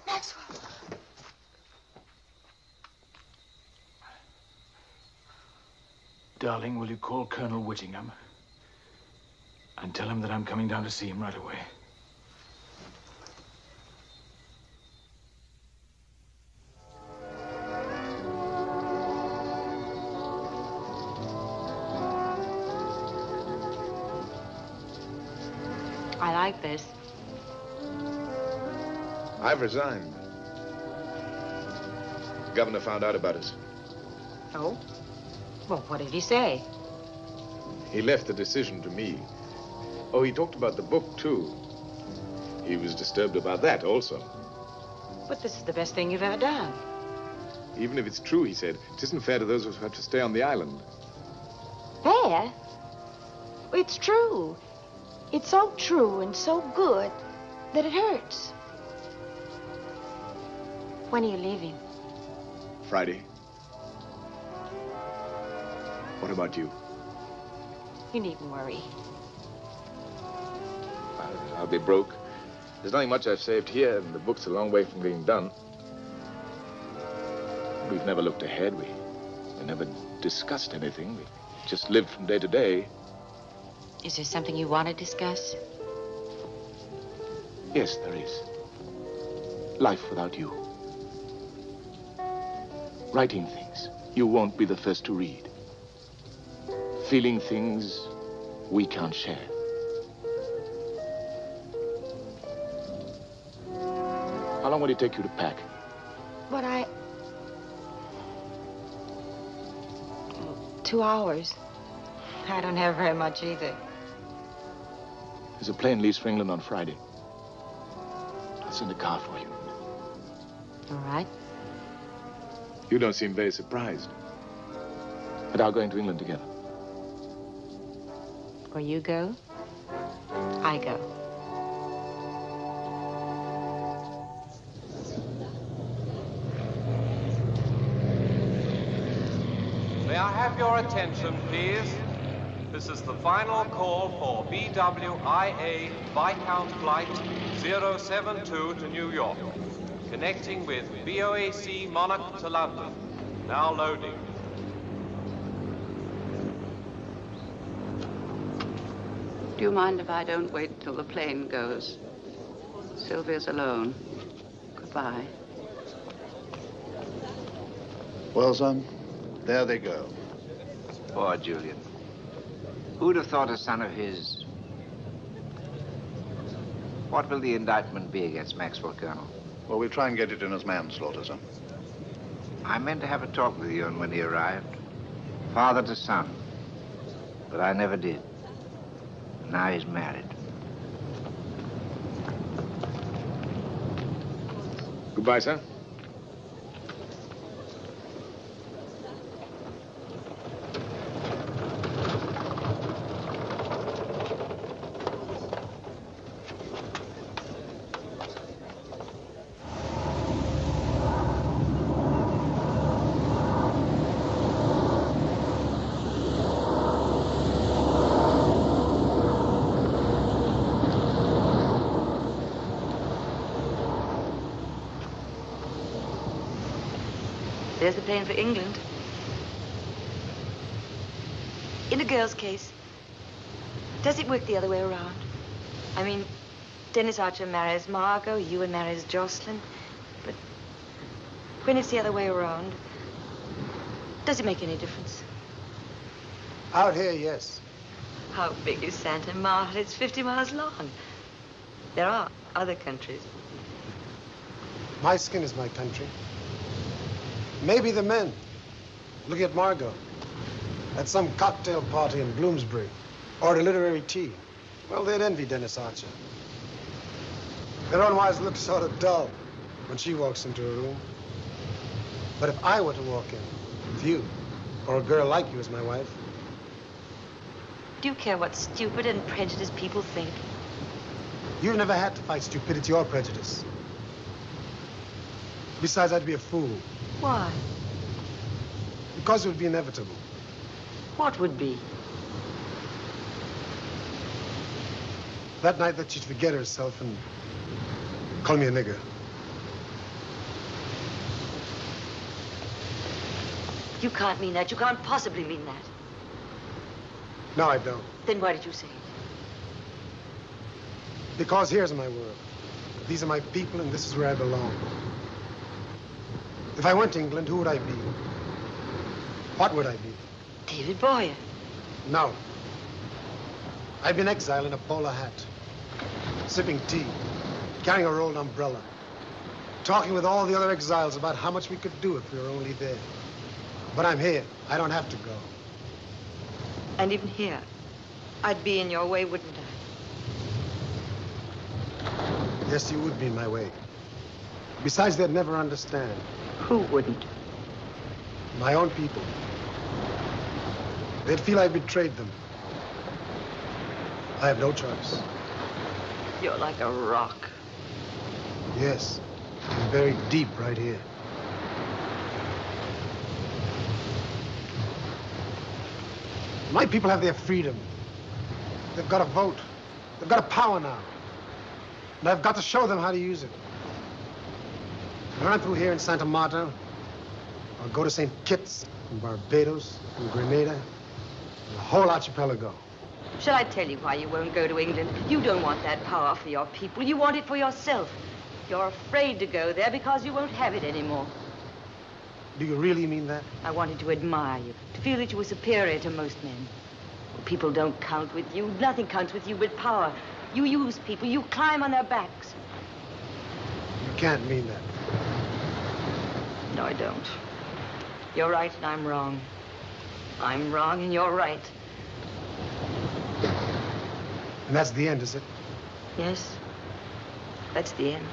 Maxwell! Darling, will you call Colonel Whittingham and tell him that I'm coming down to see him right away? I like this. I've resigned. The governor found out about us. Oh? Well, what did he say? He left the decision to me. Oh, he talked about the book, too. He was disturbed about that also. But this is the best thing you've ever done. Even if it's true, he said, it isn't fair to those who have to stay on the island. Fair? It's true. It's so true and so good that it hurts. When are you leaving? Friday. What about you? You needn't worry. I'll be broke. There's nothing much I've saved here, and the book's a long way from being done. We've never looked ahead. We never discussed anything. We just lived from day to day. Is there something you want to discuss? Yes, there is. Life without you. Writing things you won't be the first to read. Feeling things we can't share. How long will it take you to pack? But 2 hours. I don't have very much either. There's a plane leaves for England on Friday. I'll send a car for you. All right. You don't seem very surprised. But our going to England together. Where you go, I go. May I have your attention, please? This is the final call for BWIA Viscount Flight 072 to New York, connecting with BOAC Monarch to London. Now loading. Do you mind if I don't wait till the plane goes? Sylvia's alone. Goodbye. Well, son, there they go. Poor Julian. Who'd have thought a son of his... What will the indictment be against Maxwell, Colonel? Well, we'll try and get it in as manslaughter, son. I meant to have a talk with you when he arrived. Father to son. But I never did. Now he's married. Goodbye, sir. There's the plane for England. In a girl's case, does it work the other way around? I mean, Dennis Archer marries Margot, Ewan marries Jocelyn. But when it's the other way around, does it make any difference? Out here, yes. How big is Santa Marta? It's 50 miles long. There are other countries. My skin is my country. Maybe the men. Look at Margot. At some cocktail party in Bloomsbury. Or a literary tea. Well, they'd envy Dennis Archer. Their own wives look sort of dull when she walks into a room. But if I were to walk in with you, or a girl like you as my wife... Do you care what stupid and prejudiced people think? You've never had to fight stupidity or prejudice. Besides, I'd be a fool. Why? Because it would be inevitable. What would be? That night that she'd forget herself and call me a nigger. You can't mean that. You can't possibly mean that. No, I don't. Then why did you say it? Because here's my world. These are my people, and this is where I belong. If I went to England, who would I be? What would I be? David Boyer. No. I'd be an exile in a bowler hat. sipping tea, carrying a rolled umbrella, talking with all the other exiles about how much we could do if we were only there. But I'm here. I don't have to go. And even here, I'd be in your way, wouldn't I? Yes, you would be in my way. Besides, they'd never understand. Who wouldn't? My own people. They'd feel I betrayed them. I have no choice. You're like a rock. Yes, I'm buried deep right here. My people have their freedom. They've got a vote. They've got a power now. And I've got to show them how to use it. When I'm through here in Santa Marta, I'll go to St. Kitts and Barbados and Grenada and the whole archipelago. Shall I tell you why you won't go to England? You don't want that power for your people. You want it for yourself. You're afraid to go there because you won't have it anymore. Do you really mean that? I wanted to admire you, to feel that you were superior to most men. People don't count with you. Nothing counts with you but power. You use people. You climb on their backs. You can't mean that. No, I don't. You're right and I'm wrong. I'm wrong and you're right. And that's the end, is it? Yes, that's the end.